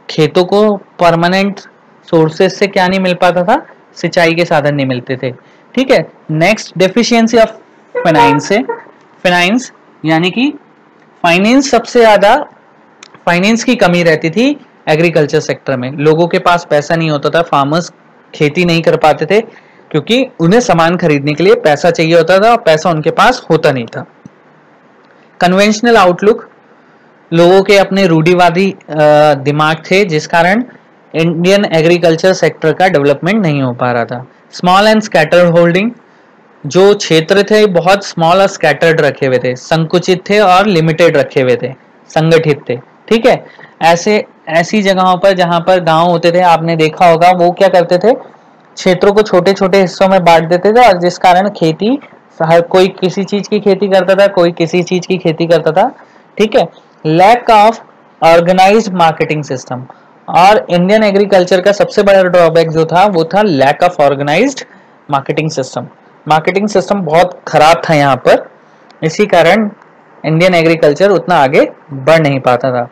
खेतों को परमानेंट सोर्सेस से क्या नहीं मिल पाता था, सिंचाई के साधन नहीं मिलते थे। ठीक है, नेक्स्ट डेफिशिएंसी ऑफ फाइनेंस है। फाइनेंस यानी कि फाइनेंस, सबसे ज्यादा फाइनेंस की कमी रहती थी एग्रीकल्चर सेक्टर में। लोगों के पास पैसा नहीं होता था, फार्मर्स खेती नहीं कर पाते थे क्योंकि उन्हें सामान खरीदने के लिए पैसा चाहिए होता था और पैसा उनके पास होता नहीं था। कन्वेंशनल आउटलुक, लोगों के अपने रूढ़िवादी दिमाग थे, जिस कारण इंडियन एग्रीकल्चर सेक्टर का डेवलपमेंट नहीं हो पा रहा था। स्मॉल एंड स्कैटर्ड होल्डिंग, जो क्षेत्र थे बहुत स्मॉल और स्कैटर्ड रखे हुए थे, संकुचित थे और लिमिटेड रखे हुए थे, संगठित थे। ठीक है, ऐसी जगहों पर जहां पर गांव होते थे, आपने देखा होगा वो क्या करते थे, क्षेत्रों को छोटे छोटे हिस्सों में बांट देते थे, और जिस कारण खेती, हर कोई किसी चीज की खेती करता था, कोई किसी चीज की खेती करता था। ठीक है, lack of organised marketing system, और इंडियन एग्रीकल्चर का सबसे बड़ा ड्रॉबैक जो था वो था lack of organised marketing system. Marketing system बहुत खराब था यहाँ पर, इसी कारण इंडियन एग्रीकल्चर उतना आगे बढ़ नहीं पाता था।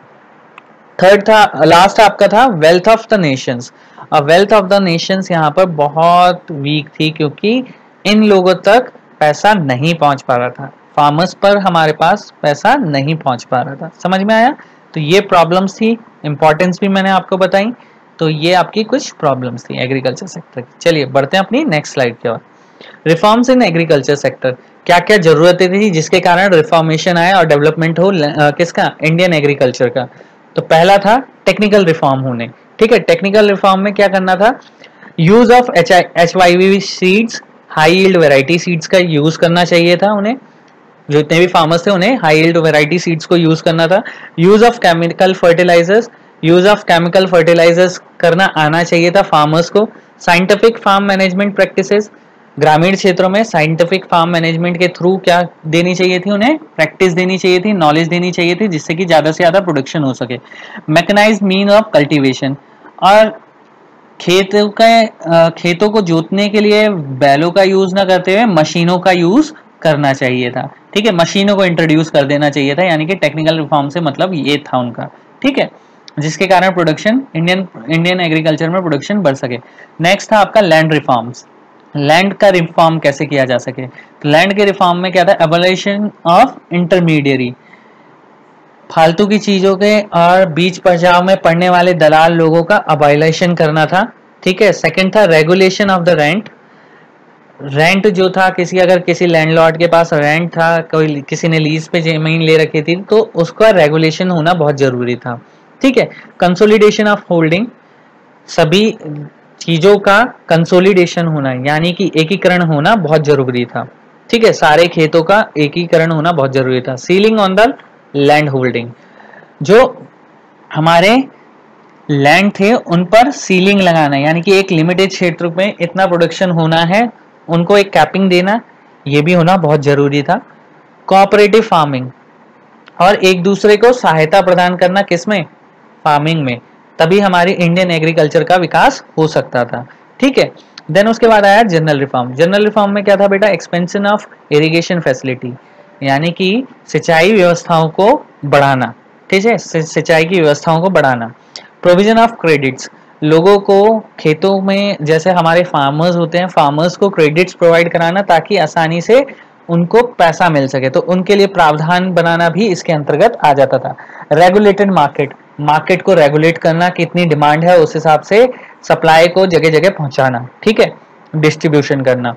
थर्ड था, लास्ट आपका था वेल्थ ऑफ द नेशंस। और वेल्थ ऑफ द नेशंस यहाँ पर बहुत वीक थी क्योंकि इन लोगों तक पैसा नहीं पहुंच पा रहा था, फार्मर्स पर हमारे पास पैसा नहीं पहुंच पा रहा था। समझ में आया? तो ये प्रॉब्लम्स थी, इंपॉर्टेंस भी मैंने आपको बताई। तो ये आपकी कुछ प्रॉब्लम्स थी एग्रीकल्चर सेक्टर की। चलिए बढ़ते हैं अपनी नेक्स्ट स्लाइड की ओर। रिफॉर्म्स इन एग्रीकल्चर सेक्टर, क्या क्या जरूरतें थी जिसके कारण रिफॉर्मेशन आया और डेवलपमेंट हो किसका, इंडियन एग्रीकल्चर का। तो पहला था टेक्निकल रिफॉर्म होने। ठीक है, टेक्निकल रिफॉर्म में क्या करना था, use of HYV seeds, high yield variety seeds का यूज करना चाहिए था उन्हें, जो इतने भी फार्मर्स थे उन्हें हाई यील्ड वेराइटी सीड्स को यूज करना था। Use of chemical fertilisers, use of chemical fertilisers करना आना चाहिए था फार्मर्स को। साइंटिफिक फार्म मैनेजमेंट प्रैक्टिसेस, ग्रामीण क्षेत्रों में साइंटिफिक फार्म मैनेजमेंट के थ्रू क्या देनी चाहिए थी, उन्हें प्रैक्टिस देनी चाहिए थी, नॉलेज देनी चाहिए थी, जिससे कि ज्यादा से ज्यादा प्रोडक्शन हो सके। मैकेनाइज्ड मीन ऑफ कल्टीवेशन, और खेतों को जोतने के लिए बैलों का यूज ना करते हुए मशीनों का यूज करना चाहिए था। ठीक है, मशीनों को इंट्रोड्यूस कर देना चाहिए था, यानी कि टेक्निकल रिफॉर्म से मतलब ये था उनका। ठीक है, जिसके कारण प्रोडक्शन इंडियन एग्रीकल्चर में प्रोडक्शन बढ़ सके। नेक्स्ट था आपका लैंड रिफॉर्म्स। लैंड का रिफॉर्म कैसे किया जा सके, तो लैंड के रिफॉर्म में क्या था, एबोलिशन ऑफ इंटरमीडियरी, फालतू की चीजों के और बीच बचाव में पड़ने वाले दलाल लोगों का अबॉलिशन करना था। ठीक है। सेकंड था regulation of the rent. Rent जो था, अगर किसी लैंडलॉर्ड के पास रेंट था, कोई किसी ने लीज पे जमीन ले रखी थी, तो उसका रेगुलेशन होना बहुत जरूरी था। ठीक है। कंसोलिडेशन ऑफ होल्डिंग, सभी चीजों का कंसोलिडेशन होना यानी कि एकीकरण होना बहुत जरूरी था। ठीक है। सारे खेतों का एकीकरण होना बहुत जरूरी था। Ceiling on the land holding, जो हमारे लैंड थे उन पर सीलिंग लगाना, यानी कि एक लिमिटेड क्षेत्र में इतना प्रोडक्शन होना है, उनको एक कैपिंग देना, ये भी होना बहुत जरूरी था। कोऑपरेटिव फार्मिंग, और एक दूसरे को सहायता प्रदान करना, किसमें? फार्मिंग में। तभी हमारी इंडियन एग्रीकल्चर का विकास हो सकता था। ठीक है। देन उसके बाद आया जनरल रिफॉर्म। जनरल रिफॉर्म में क्या था बेटा? एक्सपेंशन ऑफ इरिगेशन फैसिलिटी, यानी कि सिंचाई व्यवस्थाओं को बढ़ाना। ठीक है। सिंचाई की व्यवस्थाओं को बढ़ाना। प्रोविजन ऑफ क्रेडिट्स, लोगों को खेतों में जैसे हमारे फार्मर्स होते हैं, फार्मर्स को क्रेडिट्स प्रोवाइड कराना ताकि आसानी से उनको पैसा मिल सके, तो उनके लिए प्रावधान बनाना भी इसके अंतर्गत आ जाता था। रेगुलेटेड मार्केट, मार्केट को रेगुलेट करना, कितनी डिमांड है उस हिसाब से सप्लाई को जगह जगह पहुंचाना। ठीक है। डिस्ट्रीब्यूशन करना,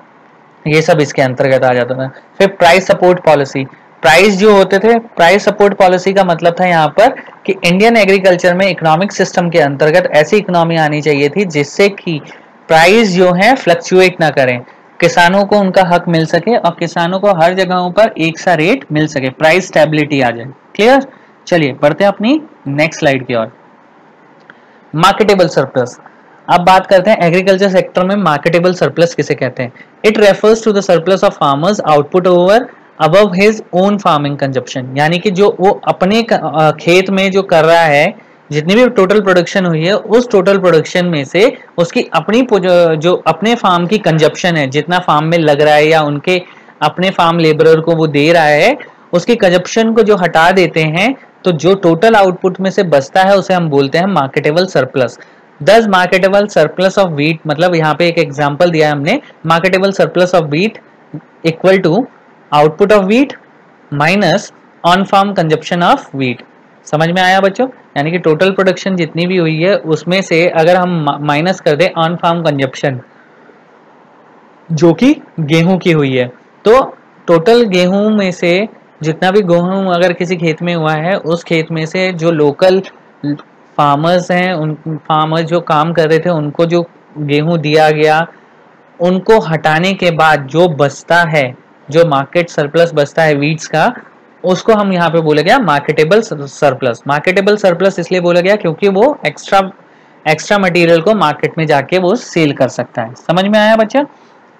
ये सब इसके अंतर्गत आ जाता था। फिर प्राइस सपोर्ट पॉलिसी, प्राइस जो होते थे, प्राइस सपोर्ट पॉलिसी का मतलब था यहाँ पर कि इंडियन एग्रीकल्चर में इकोनॉमिक सिस्टम के अंतर्गत ऐसी इकोनॉमी आनी चाहिए थी जिससे कि प्राइस जो है फ्लक्चुएट ना करें, किसानों को उनका हक मिल सके और किसानों को हर जगहों पर एक सा रेट मिल सके, प्राइस स्टेबिलिटी आ जाए। क्लियर? चलिए बढ़ते हैं अपनी नेक्स्ट स्लाइड की ओर। मार्केटेबल सरप्लस, अब बात करते हैं एग्रीकल्चर सेक्टर में मार्केटेबल सरप्लस किसे कहते हैं। It refers to the surplus of farmers output over above his own farming consumption, यानी कि जो वो अपने खेत में जो कर रहा है, जितनी भी टोटल प्रोडक्शन हुई है उस टोटल प्रोडक्शन में से उसकी अपनी जो अपने फार्म की कंजप्शन है, जितना फार्म में लग रहा है या उनके अपने फार्म लेबरर को वो दे रहा है, उसकी कंजप्शन को जो हटा देते हैं, तो जो टोटल आउटपुट में से बचता है उसे हम बोलते हैं marketable surplus. 10 marketable surplus of wheat, मतलब यहाँ पे एक एग्जांपल दिया है हमने, marketable surplus of wheat equal to output of wheat minus on farm consumption of wheat. समझ में आया बच्चों? यानी कि टोटल प्रोडक्शन जितनी भी हुई है उसमें से अगर हम माइनस कर दें ऑन फार्म कंजप्शन जो कि गेहूं की हुई है, तो टोटल गेहूं में से जितना भी गेहूं अगर किसी खेत में हुआ है, उस खेत में से जो लोकल फार्मर्स हैं, उन फार्मर्स जो काम कर रहे थे, उनको जो गेहूं दिया गया, उनको हटाने के बाद जो बचता है, जो मार्केट सरप्लस बचता है वीट्स का, उसको हम यहाँ पे बोला गया मार्केटेबल सरप्लस। मार्केटेबल सरप्लस इसलिए बोला गया क्योंकि वो एक्स्ट्रा मटेरियल को मार्केट में जाके वो सेल कर सकता है। समझ में आया बच्चा?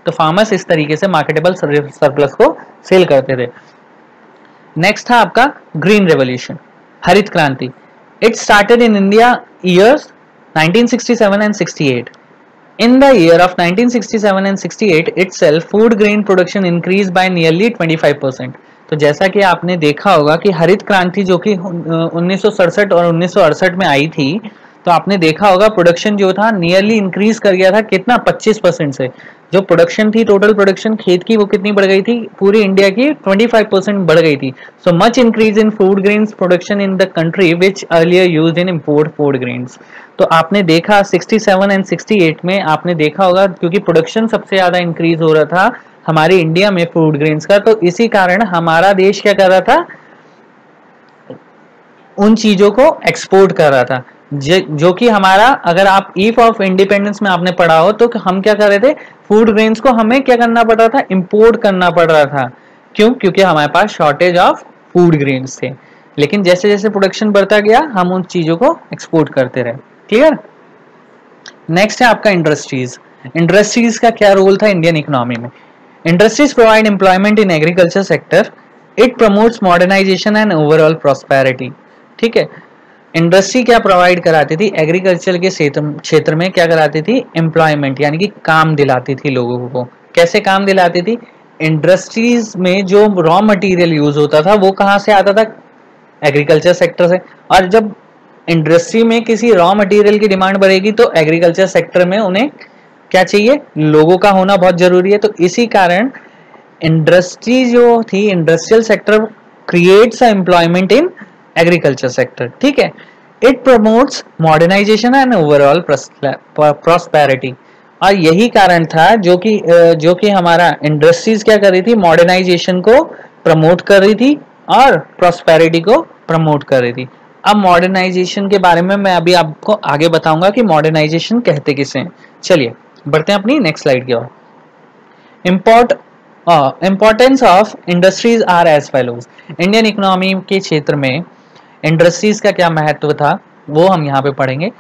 तो फार्मर्स इस तरीके से मार्केटेबल सरप्लस को सेल करते थे। नेक्स्ट था आपका ग्रीन रेवोल्यूशन, हरित क्रांति। It started in India years 1967 and 68. In the year of 1967 and 68 itself, food grain production increased by nearly 25%. तो जैसा कि आपने देखा होगा कि हरित क्रांति जो कि 1967 और 1968 में आई थी, तो आपने देखा होगा प्रोडक्शन जो था नियरली इंक्रीज कर गया था, कितना? 25% से। जो प्रोडक्शन थी, टोटल प्रोडक्शन खेत की, वो कितनी बढ़ गई थी? पूरी इंडिया की 25% बढ़ गई थी। So much increase in food grains production in the country which earlier used in import food grains. तो आपने देखा 67 एंड 68 में आपने देखा होगा, क्योंकि प्रोडक्शन सबसे ज्यादा इंक्रीज हो रहा था हमारे इंडिया में फूड ग्रेन्स का, तो इसी कारण हमारा देश क्या कर रहा था? उन चीजों को एक्सपोर्ट कर रहा था, जो कि हमारा, अगर आप ईफ ऑफ इंडिपेंडेंस में आपने पढ़ा हो, तो हम क्या कर रहे थे? फूड ग्रेन्स को हमें क्या करना पड़ रहा था? इंपोर्ट करना पड़ रहा था। क्यों? क्योंकि हमारे पास शॉर्टेज ऑफ फूड ग्रेन्स थे। लेकिन जैसे जैसे प्रोडक्शन बढ़ता गया, हम उन चीजों को एक्सपोर्ट करते रहे। क्लियर? नेक्स्ट है आपका इंडस्ट्रीज। इंडस्ट्रीज का क्या रोल था इंडियन इकोनॉमी में? Industries provide employment in agriculture sector, it promotes modernisation and overall prosperity. ठीक है। इंडस्ट्री क्या प्रोवाइड कराती थी? एग्रीकल्चर के क्षेत्र में क्या कराती थी? एम्प्लॉयमेंट, यानी कि काम दिलाती थी लोगों को। कैसे काम दिलाती थी? इंडस्ट्रीज में जो रॉ मटेरियल यूज होता था वो कहाँ से आता था? एग्रीकल्चर सेक्टर से। और जब इंडस्ट्री में किसी रॉ मटेरियल की डिमांड बढ़ेगी तो एग्रीकल्चर सेक्टर में उन्हें क्या चाहिए? लोगों का होना बहुत जरूरी है। तो इसी कारण इंडस्ट्री जो थी, industrial sector creates employment in agriculture sector, ठीक है। It promotes modernisation and overall prosperity. और यही कारण था जो कि हमारा इंडस्ट्रीज क्या कर रही थी, मॉडर्नाइजेशन को प्रमोट कर रही थी और प्रॉस्पेरिटी को प्रमोट कर रही थी। अब मॉडर्नाइजेशन के बारे में मैं अभी आपको आगे बताऊंगा कि मॉडर्नाइजेशन कहते किसे हैं। चलिए बढ़ते हैं अपनी नेक्स्ट स्लाइड की ओर। Importance of industries are as follows. Indian economy के क्षेत्र में इंडस्ट्रीज का क्या महत्व था वो हम यहाँ पे पढ़ेंगे।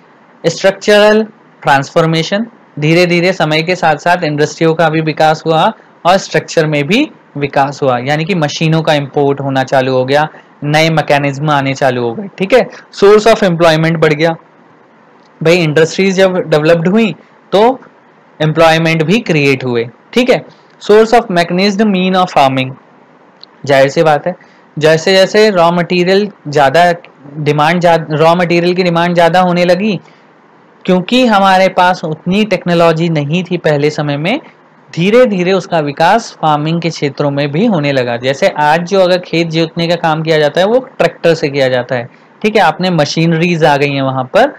स्ट्रक्चरल ट्रांसफॉर्मेशन, धीरे धीरे समय के साथ साथ इंडस्ट्रियों का भी विकास हुआ और स्ट्रक्चर में भी विकास हुआ, यानी कि मशीनों का इंपोर्ट होना चालू हो गया, नए मैकेनिज्म आने चालू हो गए, ठीक है। सोर्स ऑफ एम्प्लॉयमेंट बढ़ गया, भाई इंडस्ट्रीज जब डेवलप्ड हुई तो एम्प्लॉयमेंट भी क्रिएट हुए, ठीक है। Source of mechanised mean of farming, जाहिर सी बात है जैसे जैसे रॉ मटेरियल की डिमांड ज्यादा होने लगी, क्योंकि हमारे पास उतनी टेक्नोलॉजी नहीं थी पहले समय में, धीरे धीरे उसका विकास फार्मिंग के क्षेत्रों में भी होने लगा। जैसे आज जो अगर खेत जोतने का काम किया जाता है वो ट्रैक्टर से किया जाता है, ठीक है। आपने मशीनरीज आ गई हैं वहां पर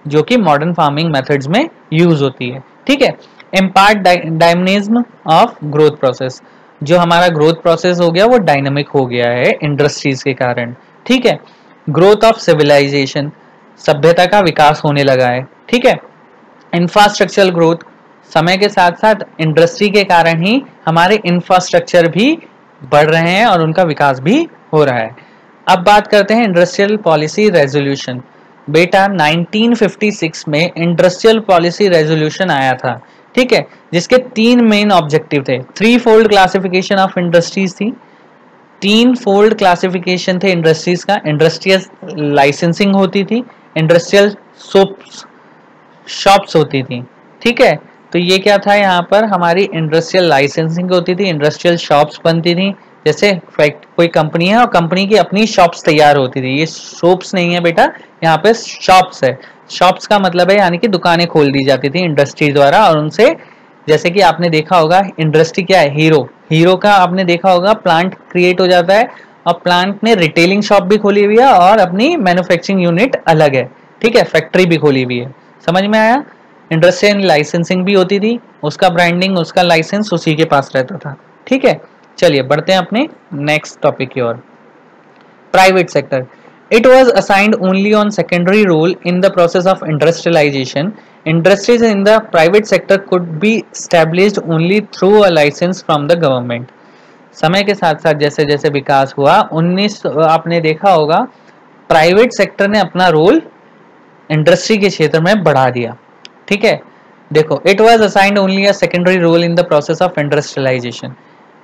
जो कि मॉडर्न फार्मिंग मेथड्स में यूज होती है, ठीक है। Impart dynamism of growth process, जो हमारा ग्रोथ प्रोसेस हो गया वो डायनामिक हो गया है इंडस्ट्रीज के कारण, ठीक है। ग्रोथ ऑफ सिविलाइजेशन, सभ्यता का विकास होने लगा है, ठीक है। इंफ्रास्ट्रक्चरल ग्रोथ, समय के साथ साथ इंडस्ट्री के कारण ही हमारे इंफ्रास्ट्रक्चर भी बढ़ रहे हैं और उनका विकास भी हो रहा है। अब बात करते हैं इंडस्ट्रियल पॉलिसी रेजोल्यूशन। बेटा 1956 में इंडस्ट्रियल पॉलिसी रेजोल्यूशन आया था, ठीक है, जिसके 3 मेन ऑब्जेक्टिव थे। 3 फोल्ड क्लासिफिकेशन ऑफ इंडस्ट्रीज थी, 3 फोल्ड क्लासिफिकेशन थे इंडस्ट्रीज का। इंडस्ट्रियल लाइसेंसिंग होती थी, इंडस्ट्रियल शॉप्स होती थी, ठीक है। तो ये क्या था, यहाँ पर हमारी इंडस्ट्रियल लाइसेंसिंग होती थी, इंडस्ट्रियल शॉप्स बनती थी। जैसे कोई कंपनी है और कंपनी की अपनी शॉप्स तैयार होती थी, ये शॉप्स नहीं है बेटा, यहाँ पे शॉप्स है। शॉप्स का मतलब है यानी कि दुकानें खोल दी जाती थी इंडस्ट्री द्वारा, और उनसे जैसे कि आपने देखा होगा इंडस्ट्री क्या है, हीरो का आपने देखा होगा प्लांट क्रिएट हो जाता है, और प्लांट ने रिटेलिंग शॉप भी खोली हुई है और अपनी मैन्युफैक्चरिंग यूनिट अलग है, ठीक है, फैक्ट्री भी खोली हुई है। समझ में आया। इंडस्ट्रियल लाइसेंसिंग भी होती थी, उसका ब्रांडिंग उसका लाइसेंस उसी के पास रहता था, ठीक है। चलिए बढ़ते हैं अपने नेक्स्ट टॉपिक की ओर। Private sector, it was assigned only on secondary role in the process of industrialization. Industries in the private sector could be established only through a license from the government. समय के साथ साथ जैसे जैसे विकास हुआ, आपने देखा होगा प्राइवेट सेक्टर ने अपना रोल इंडस्ट्री के क्षेत्र में बढ़ा दिया, ठीक है। देखो, it was assigned only a secondary role in the process of industrialisation.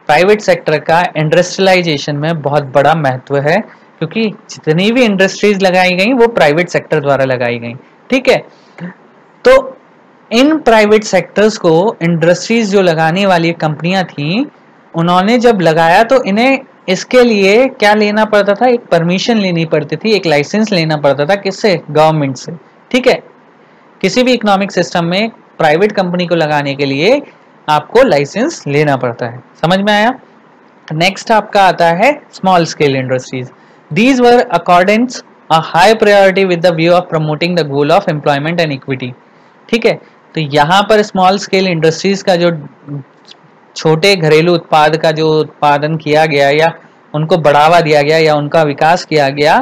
Private sector का इंडस्ट्रियलाइजेशन में बहुत बड़ा महत्व है, क्योंकि जितनी भी इंडस्ट्रीज लगाई गई वो प्राइवेट सेक्टर द्वारा लगाई गई, ठीक है। तो इन प्राइवेट सेक्टर्स को इंडस्ट्रीज जो लगाने वाली कंपनियां थी, उन्होंने जब लगाया तो इन्हें इसके लिए क्या लेना पड़ता था, एक परमिशन लेनी पड़ती थी, एक लाइसेंस लेना पड़ता था, किससे, गवर्नमेंट से, ठीक है। किसी भी इकोनॉमिक सिस्टम में प्राइवेट कंपनी को लगाने के लिए आपको लाइसेंस लेना पड़ता है। समझ में आया। नेक्स्ट आपका आता है small scale industries. These were accordance a high priority with the view of promoting the goal of employment and equity, ठीक है। तो यहाँ पर स्मॉल स्केल इंडस्ट्रीज का जो छोटे घरेलू उत्पाद का जो उत्पादन किया गया या उनको बढ़ावा दिया गया या उनका विकास किया गया,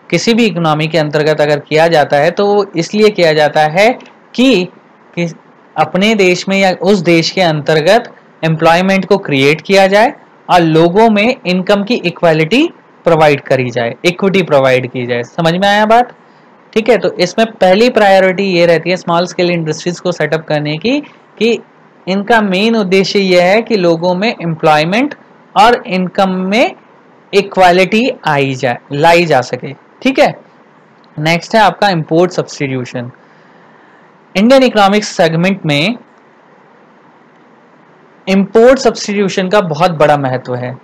किसी भी इकोनॉमी के अंतर्गत अगर किया जाता है तो इसलिए किया जाता है कि अपने देश में या उस देश के अंतर्गत एम्प्लॉयमेंट को क्रिएट किया जाए और लोगों में इनकम की इक्वालिटी प्रोवाइड करी जाए, इक्विटी प्रोवाइड की जाए। समझ में आया बात, ठीक है। तो इसमें पहली प्रायोरिटी ये रहती है स्मॉल स्केल इंडस्ट्रीज को सेटअप करने की कि इनका मेन उद्देश्य यह है कि लोगों में एम्प्लॉयमेंट और इनकम में इक्वालिटी लाई जा सके, ठीक है। नेक्स्ट है आपका import substitution. Indian economic segment में इंपोर्ट सब्स्टिट्यूशन का बहुत बड़ा महत्व है।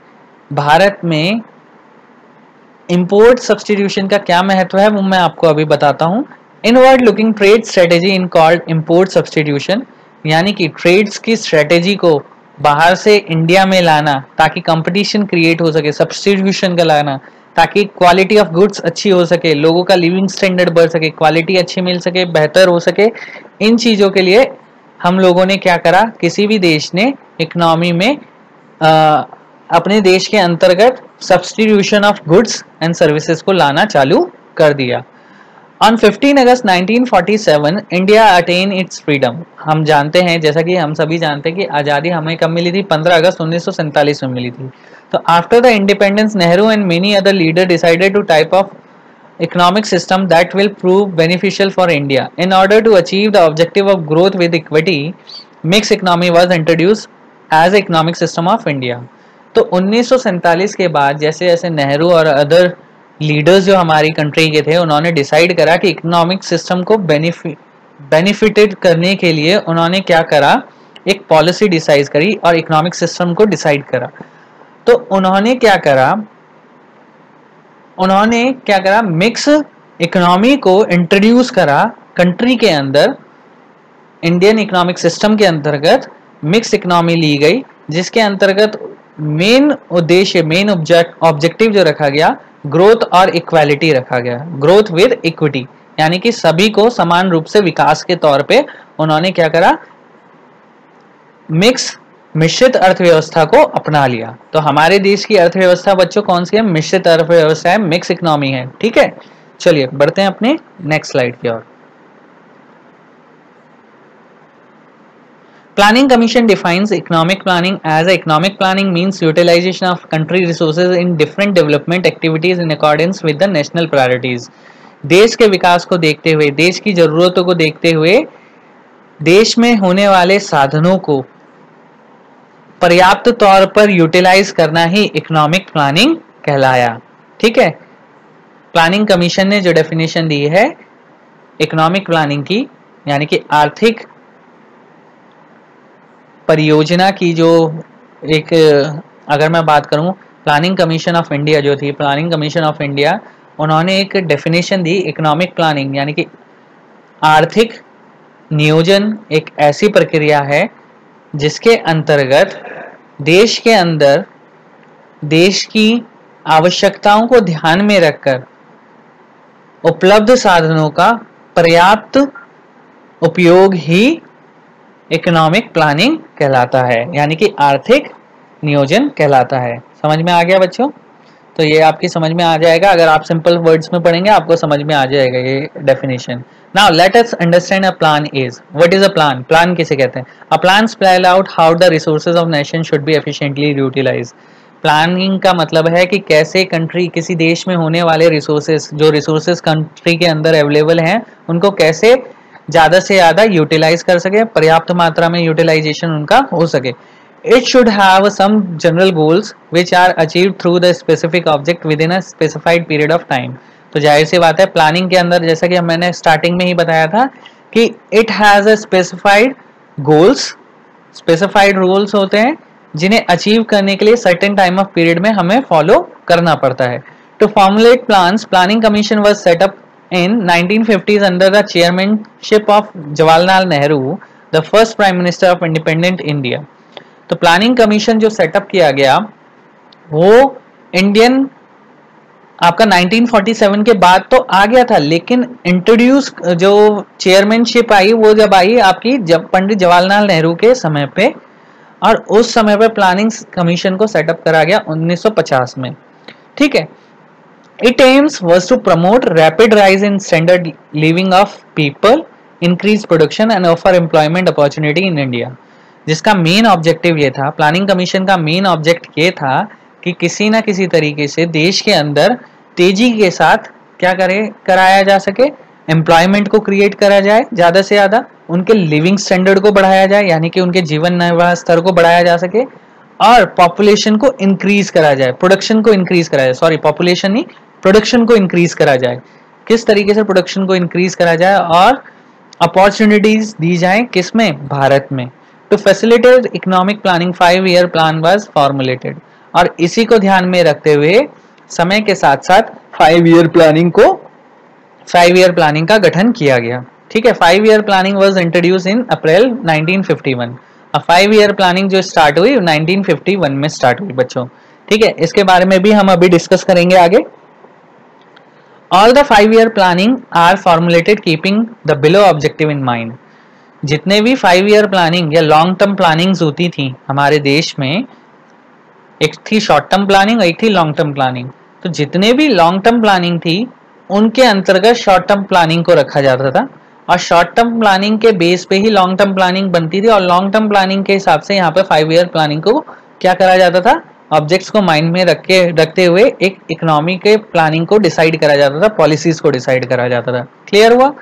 भारत में इंपोर्ट सब्स्टिट्यूशन का क्या महत्व है वो मैं आपको अभी बताता हूं। इनवर्ड लुकिंग ट्रेड स्ट्रेटेजी इन कॉल्ड इंपोर्ट सब्स्टिट्यूशन, यानी कि ट्रेड्स की स्ट्रेटेजी को बाहर से इंडिया में लाना ताकि कंपटीशन क्रिएट हो सके, सब्स्टिट्यूशन का लाना ताकि क्वालिटी ऑफ गुड्स अच्छी हो सके, लोगों का लिविंग स्टैंडर्ड बढ़ सके, क्वालिटी अच्छी मिल सके, बेहतर हो सके। इन चीज़ों के लिए हम लोगों ने क्या करा, किसी भी देश ने इकोनॉमी में अपने देश के अंतर्गत substitution of goods and services को लाना चालू कर दिया। On 15 August 1947 India attain it's freedom. हम जानते हैं, जैसा कि हम सभी जानते हैं कि आज़ादी हमें कब मिली थी, 15 अगस्त 1947 में मिली थी। तो after the independence Nehru and many other leader decided to type of economic system that will prove beneficial for India. In order to achieve the objective of growth with equity, mixed economy was introduced as economic system of India. तो 1947 के बाद जैसे जैसे नेहरू और अदर लीडर्स जो हमारी कंट्री के थे, उन्होंने डिसाइड करा कि इकोनॉमिक सिस्टम को बेनिफिटेड करने के लिए उन्होंने क्या करा, एक पॉलिसी डिसाइड करी और इकोनॉमिक सिस्टम को डिसाइड करा। तो उन्होंने क्या करा, मिक्स इकोनॉमी को इंट्रोड्यूस करा कंट्री के अंदर। इंडियन इकोनॉमिक सिस्टम के अंतर्गत मिक्स इकोनॉमी ली गई, जिसके अंतर्गत मेन उद्देश्य, मेन ऑब्जेक्टिव जो रखा गया, ग्रोथ और इक्वालिटी रखा गया, ग्रोथ विद इक्विटी, यानी कि सभी को समान रूप से विकास के तौर पे उन्होंने क्या करा, मिश्रित अर्थव्यवस्था को अपना लिया। तो हमारे देश की अर्थव्यवस्था बच्चों कौन सी है, मिश्रित अर्थव्यवस्था है, मिक्स इकोनॉमी है। ठीक है, चलिए बढ़ते हैं अपने नेक्स्ट स्लाइड की ओर। Planning Commission defines economic planning as economic planning means utilization of country resources in different development activities in accordance with the national priorities. देश के विकास को देखते हुए, देश की जरूरतों को देखते हुए, देश में होने वाले साधनों को पर्याप्त तौर पर यूटिलाइज करना ही इकोनॉमिक प्लानिंग कहलाया। ठीक है, प्लानिंग कमीशन ने जो डेफिनेशन दी है इकोनॉमिक प्लानिंग की, यानी कि आर्थिक परियोजना की, जो एक, अगर मैं बात करूं, प्लानिंग कमीशन ऑफ इंडिया जो थी, प्लानिंग कमीशन ऑफ इंडिया, उन्होंने एक डेफिनेशन दी इकोनॉमिक प्लानिंग, यानी कि आर्थिक नियोजन एक ऐसी प्रक्रिया है जिसके अंतर्गत देश के अंदर देश की आवश्यकताओं को ध्यान में रखकर उपलब्ध साधनों का पर्याप्त उपयोग ही इकोनॉमिक प्लानिंग कहलाता है, यानी कि आर्थिक नियोजन कहलाता है। समझ में आ गया बच्चों? तो ये आपकी समझ में आ जाएगा, अगर आप सिंपल वर्ड्स में पढ़ेंगे आपको समझ में आ जाएगा ये definition. Now let us understand a plan is. What is a plan? Plan किसे कहते हैं? A plan spell out how the resources of nation should be efficiently utilise. Planning का मतलब है कि कैसे कंट्री, किसी देश में होने वाले रिसोर्सेज, जो रिसोर्सेज कंट्री के अंदर अवेलेबल हैं, उनको कैसे ज़्यादा से ज़्यादा यूटिलाइज कर सके, पर्याप्त मात्रा में यूटिलाइजेशन उनका हो सके। It should have some general goals which are achieved through the specific object within a specified period of time. तो जाहिर सी बात है प्लानिंग के अंदर, जैसा कि मैंने स्टार्टिंग में ही बताया था कि it has a specified goals, specified rules होते हैं जिन्हें अचीव करने के लिए certain time of period में हमें फॉलो करना पड़ता है। To formulate plans, planning commission was set up in 1950s under the chairmanship of Jawaharlal Nehru, the first prime minister of independent India. तो प्लानिंग कमीशन जो सेटअप किया गया वो इंडियन आपका 1947 के बाद तो आ गया था, लेकिन इंट्रोड्यूस जो चेयरमैनशिप आई वो जब आई आपकी जब पंडित जवाहरलाल नेहरू के समय पे, और उस समय पे प्लानिंग कमीशन को सेटअप करा गया 1950 में। ठीक है, it aims was to promote rapid rise in standard living of people, increase production and offer employment opportunity in India. जिसका मेन ऑब्जेक्टिव ये था, प्लानिंग कमीशन का मेन ऑब्जेक्ट ये था कि किसी ना किसी तरीके से देश के अंदर तेजी के साथ क्या कराया जा सके, एम्प्लॉयमेंट को क्रिएट करा जाए, ज़्यादा से ज़्यादा उनके लिविंग स्टैंडर्ड को बढ़ाया जाए, यानी कि उनके जीवन निर्वाह स्तर को बढ़ाया जा सके, और पॉपुलेशन को इंक्रीज करा जाए, प्रोडक्शन को इंक्रीज करा जाए, सॉरी पॉपुलेशन नहीं, प्रोडक्शन को इंक्रीज करा जाए। किस तरीके से प्रोडक्शन को इंक्रीज करा जाए और अपॉर्चुनिटीज दी जाए, किसमें? भारत में। To facilitate economic planning, 5-year plan was formulated, और इसी को ध्यान में रखते हुए समय के साथ साथ 5-year प्लानिंग का गठन किया गया। ठीक है, 5-year planning was introduced in April 1951। अब 5-year प्लानिंग जो स्टार्ट हुई 1951 में स्टार्ट हुई बच्चों। ठीक है, इसके बारे में भी हम अभी डिस्कस करेंगे आगे। All the 5 year planning are formulated keeping the below objective in mind. जितने भी 5 ईयर प्लानिंग या लॉन्ग टर्म प्लानिंग्स होती थी हमारे देश में, एक थी शॉर्ट टर्म प्लानिंग और एक थी लॉन्ग टर्म प्लानिंग। तो जितने भी लॉन्ग टर्म प्लानिंग थी उनके अंतर्गत शॉर्ट टर्म प्लानिंग को रखा जाता था, और शॉर्ट टर्म प्लानिंग के बेस पे ही लॉन्ग टर्म प्लानिंग बनती थी, और लॉन्ग टर्म प्लानिंग के हिसाब से यहाँ पे 5 ईयर प्लानिंग को क्या करा जाता था, ऑब्जेक्ट्स को माइंड में रखते हुए एक इकोनॉमी के प्लानिंग को डिसाइड करा जाता था, पॉलिसीज को डिसाइड करा जाता था। क्लियर हुआ?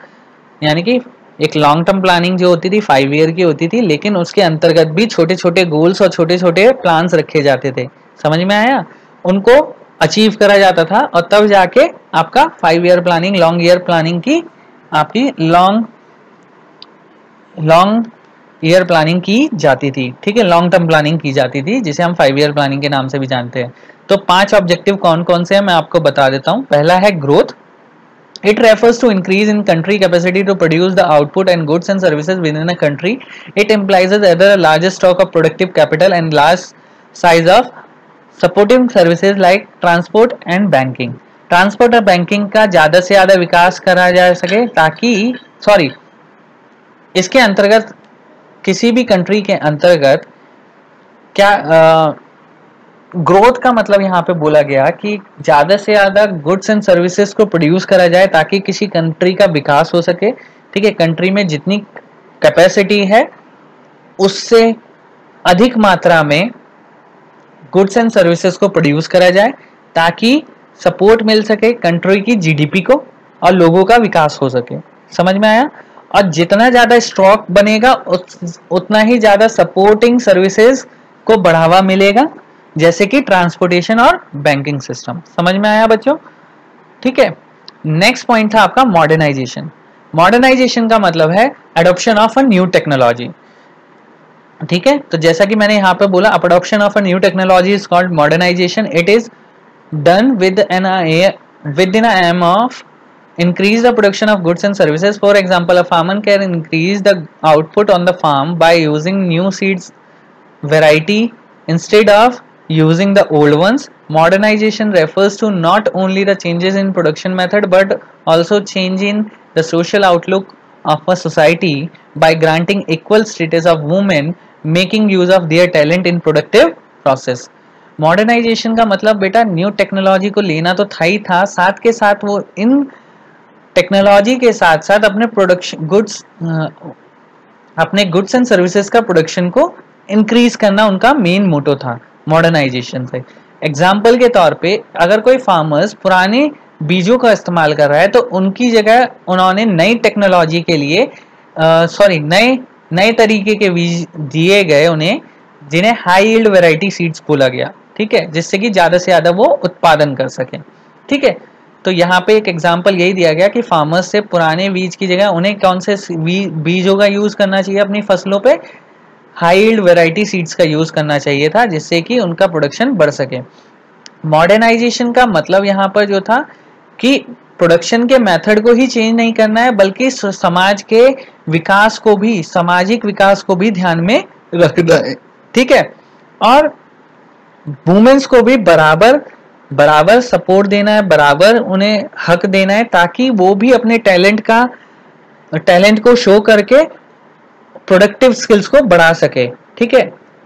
यानी कि एक लॉन्ग टर्म प्लानिंग जो होती थी 5 ईयर की होती थी, लेकिन उसके अंतर्गत भी छोटे छोटे गोल्स और छोटे छोटे प्लान्स रखे जाते थे। समझ में आया? उनको अचीव करा जाता था, और तब जाके आपका 5 year planning, long year planning की आपकी लॉन्ग ईयर प्लानिंग की जाती थी। ठीक है, लॉन्ग टर्म प्लानिंग की जाती थी, जिसे हम 5 ईयर प्लानिंग के नाम से भी जानते हैं। तो 5 ऑब्जेक्टिव कौन कौन से हैं मैं आपको बता देता हूं। पहला है growth. It refers to increase in country capacity to produce the output and goods and services within a country. It implies either a larger stock of productive capital and large size of supporting services like transport and banking. Transport और बैंकिंग का ज़्यादा से ज़्यादा विकास करा जा सके, ताकि इसके अंतर्गत किसी भी कंट्री के अंतर्गत क्या ग्रोथ का मतलब यहाँ पे बोला गया कि ज्यादा से ज्यादा गुड्स एंड सर्विसेज को प्रोड्यूस करा जाए ताकि किसी कंट्री का विकास हो सके। ठीक है, कंट्री में जितनी कैपेसिटी है उससे अधिक मात्रा में गुड्स एंड सर्विसेज को प्रोड्यूस करा जाए ताकि सपोर्ट मिल सके कंट्री की जीडीपी को और लोगों का विकास हो सके। समझ में आया? और जितना ज्यादा स्टॉक बनेगा उतना ही ज्यादा सपोर्टिंग सर्विसेज को बढ़ावा मिलेगा, जैसे कि ट्रांसपोर्टेशन और बैंकिंग सिस्टम। समझ में आया बच्चों? ठीक है, नेक्स्ट पॉइंट था आपका मॉडर्नाइजेशन। मॉडर्नाइजेशन का मतलब है adoption of a new technology. ठीक है, तो जैसा कि मैंने यहाँ पे बोला, adoption of a new technology is called modernisation. It is done with in aim of increase the production of goods and services. For example, a farmer can increase the output on the farm by using new seeds variety instead of using the old ones. Modernization refers to not only the changes in production method but also change in the social outlook of a society by granting equal status of women, making use of their talent in productive process. Modernisation का मतलब बेटा न्यू टेक्नोलॉजी को लेना तो था ही था, साथ के साथ वो इन टेक्नोलॉजी के साथ साथ अपने गुड्स एंड सर्विसेज का प्रोडक्शन को इंक्रीज करना उनका मेन मोटो था मॉडर्नाइजेशन से। एग्जाम्पल के तौर पे अगर कोई फार्मर्स पुराने बीजों का इस्तेमाल कर रहा है तो उनकी जगह उन्होंने नई टेक्नोलॉजी के लिए नए तरीके के बीज दिए गए उन्हें, जिन्हें हाई यील्ड वैरायटी सीड्स बोला गया। ठीक है, जिससे कि ज्यादा से ज्यादा वो उत्पादन कर सके। ठीक है, तो यहाँ पे एक एग्जाम्पल यही दिया गया कि फार्मर्स से पुराने बीज की जगह उन्हें कौन से बीजों का यूज करना चाहिए अपनी फसलों पे, हाई यील्ड वैरायटी सीड्स का यूज करना चाहिए था, जिससे कि उनका प्रोडक्शन बढ़ सके। मॉडर्नाइजेशन का मतलब यहाँ पर जो था कि प्रोडक्शन के मेथड को ही चेंज नहीं करना है, बल्कि समाज के विकास को भी, सामाजिक विकास को भी ध्यान में रखना है। ठीक है, और वुमेन्स को भी बराबर सपोर्ट देना है, बराबर उन्हें हक देना है, ताकि वो भी अपने टैलेंट को शो करके प्रोडक्टिव स्किल्स को बढ़ा सके। ठीक है,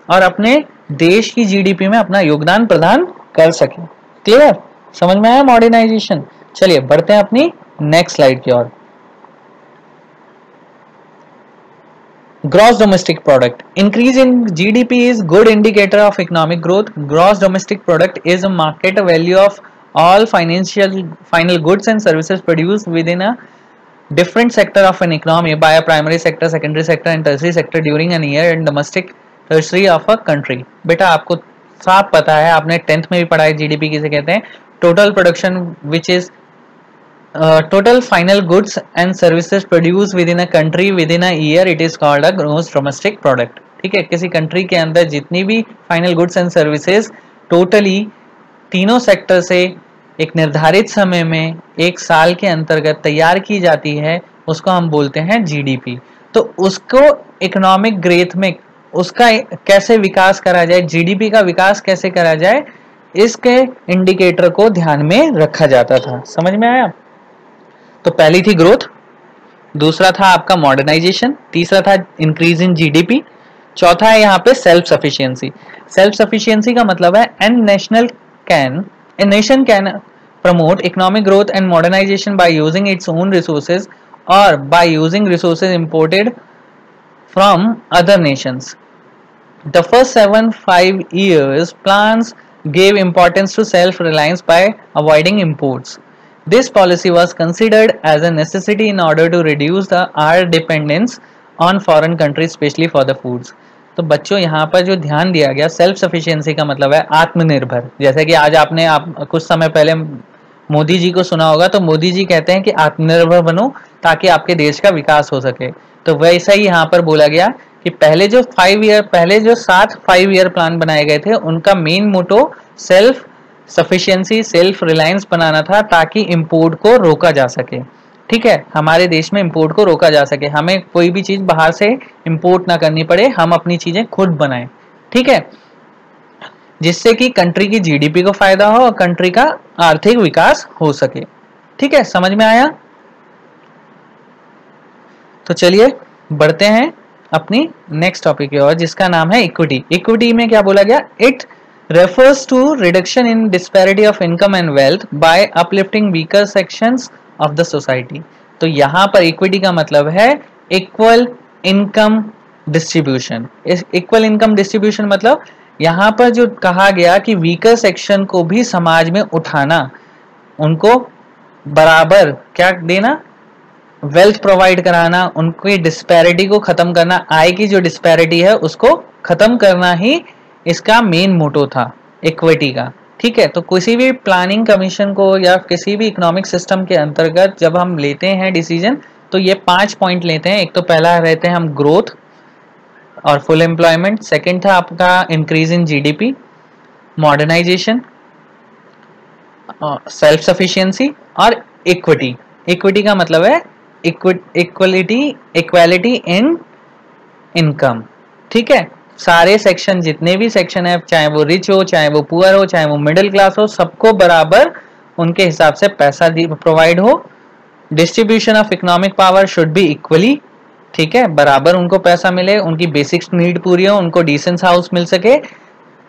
और अपने देश की जीडीपी में अपना योगदान प्रदान कर सके। क्लियर? समझ में आया मॉडर्नाइजेशन? चलिए बढ़ते हैं अपनी नेक्स्ट स्लाइड की ओर। Gross domestic product. Increase in GDP is good indicator of economic growth. Gross domestic product is a market value of all final goods and services produced within a different sector of an economy by a primary sector, secondary sector and tertiary sector during an year and domestic tertiary of a country. बेटा आपको साफ पता है, आपने 10th में भी पढ़ा है GDP किसे कहते हैं, total production which is total final goods and services produced within a country within a year, it is called a gross domestic product. ठीक है, किसी कंट्री के अंदर जितनी भी final goods and services totally तीनों सेक्टर से एक निर्धारित समय में एक साल के अंतर्गत तैयार की जाती है, उसको हम बोलते हैं जीडीपी। तो उसको इकोनॉमिक ग्रोथ में उसका कैसे विकास करा जाए, जीडीपी का विकास कैसे करा जाए, इसके इंडिकेटर को ध्यान में रखा जाता था। समझ में आया? तो पहली थी ग्रोथ, दूसरा था आपका मॉडर्नाइजेशन, तीसरा था इंक्रीज इन जीडीपी, चौथा है यहाँ पे सेल्फ सफिशिएंसी। सेल्फ सफिशिएंसी का मतलब है a nation can promote economic growth and modernization by using its own resources or by using resources imported from other nations. The first 5 years plans gave importance to self-reliance by avoiding imports. This policy was considered as a necessity in order to reduce our dependence on foreign countries, especially for the foods. तो बच्चों यहाँ पर जो ध्यान दिया गया, सेल्फ सफिशिएंसी का मतलब है आत्मनिर्भर। जैसे कि आज आपने कुछ समय पहले मोदी जी को सुना होगा, तो मोदी जी कहते हैं कि आत्मनिर्भर बनो ताकि आपके देश का विकास हो सके। तो वैसा ही यहाँ पर बोला गया कि पहले जो 7 5 ईयर प्लान बनाए गए थे, उनका main motto self sufficiency, self reliance बनाना था ताकि इंपोर्ट को रोका जा सके। ठीक है, हमारे देश में इंपोर्ट को रोका जा सके, हमें कोई भी चीज बाहर से इंपोर्ट ना करनी पड़े, हम अपनी चीजें खुद बनाएं। ठीक है, जिससे कि कंट्री की जीडीपी को फायदा हो और कंट्री का आर्थिक विकास हो सके। ठीक है, समझ में आया? तो चलिए बढ़ते हैं अपनी नेक्स्ट टॉपिक की ओर, जिसका नाम है इक्विटी। इक्विटी में क्या बोला गया? It refers to reduction in disparity of income and wealth by uplifting weaker sections of the society. तो यहाँ पर इक्विटी का मतलब है equal income distribution. Equal income distribution मतलब यहाँ पर जो कहा गया कि वीकर सेक्शन को भी समाज में उठाना, उनको बराबर क्या देना, वेल्थ प्रोवाइड कराना, उनकी डिस्पैरिटी को खत्म करना, आय की जो डिस्पैरिटी है उसको खत्म करना ही इसका मेन मोटो था इक्विटी का। ठीक है, तो किसी भी प्लानिंग कमीशन को या किसी भी इकोनॉमिक सिस्टम के अंतर्गत जब हम लेते हैं डिसीजन, तो ये 5 पॉइंट लेते हैं। एक तो पहला रहते हैं हम ग्रोथ और फुल एम्प्लॉयमेंट, सेकंड था आपका increase in GDP, modernisation, self sufficiency और इक्विटी। इक्विटी का मतलब है इक्वालिटी इन इनकम। ठीक है, सारे सेक्शन, जितने भी सेक्शन है, चाहे वो रिच हो, चाहे वो पुअर हो, चाहे वो मिडिल क्लास हो, सबको बराबर उनके हिसाब से पैसा प्रोवाइड हो। Distribution of economic power should be equally. ठीक है, बराबर उनको पैसा मिले, उनकी बेसिक नीड पूरी हो, उनको डिसेंट हाउस मिल सके,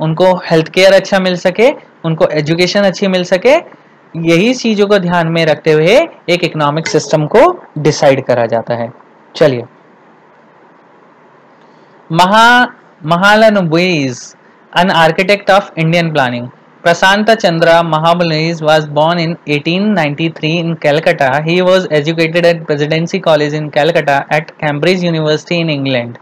उनको हेल्थ केयर अच्छा मिल सके, उनको एजुकेशन अच्छी मिल सके। यही चीजों को ध्यान में रखते हुए एक इकोनॉमिक सिस्टम को डिसाइड करा जाता है। चलिए, Mahalanobis, an architect of Indian planning. Prasanta Chandra Mahalanobis was born in 1893 in Calcutta. He was educated at Presidency College in Calcutta at Cambridge University in England.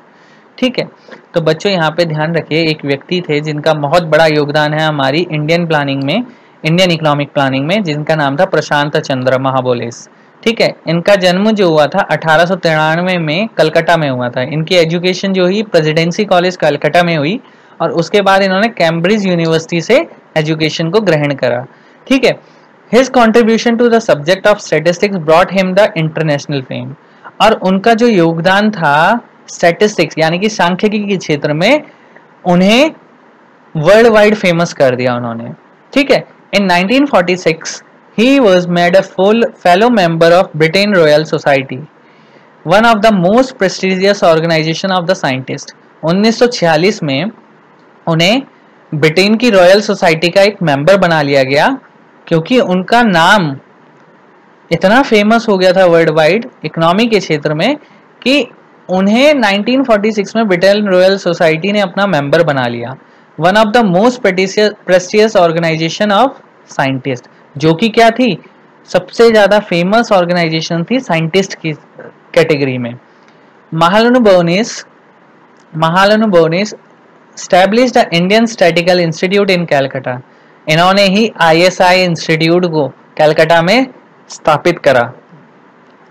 ठीक है, तो बच्चों यहाँ पे ध्यान रखिए, एक व्यक्ति थे जिनका बहुत बड़ा योगदान है हमारी इंडियन प्लानिंग में, इंडियन इकोनॉमिक प्लानिंग में, जिनका नाम था प्रशांत चंद्र महाबोलेस। ठीक है, इनका जन्म जो हुआ था 1893 में कलकत्ता में हुआ था। इनकी एजुकेशन जो हुई प्रेसिडेंसी कॉलेज कलकत्ता में हुई और उसके बाद इन्होंने कैम्ब्रिज यूनिवर्सिटी से एजुकेशन को ग्रहण करा। ठीक है, his contribution to the subject of statistics brought him the international fame. और उनका जो योगदान था स्टैटिस्टिक्स यानी कि सांख्यिकी के क्षेत्र में, उन्हें वर्ल्ड वाइड फेमस कर दिया उन्होंने। ठीक है, इन 1946 he was made a full fellow member of Britain Royal Society, one of the most prestigious organization of the scientist. 1946 में उन्हें ब्रिटेन की रॉयल सोसाइटी का एक मेंबर बना लिया गया, क्योंकि उनका नाम इतना फेमस हो गया था वर्ल्ड वाइड इकोनॉमी के क्षेत्र में कि उन्हें 1946 में ब्रिटेन रॉयल सोसाइटी ने अपना मेंबर बना लिया। One of the most prestigious organisation of scientist, जो कि क्या थी, सबसे ज्यादा फेमस ऑर्गेनाइजेशन थी साइंटिस्ट की कैटेगरी में। Mahalanobis established the Indian statical institute in Calcutta. इन्होंने ही ISI इंस्टीट्यूट को कैलकाटा में स्थापित करा।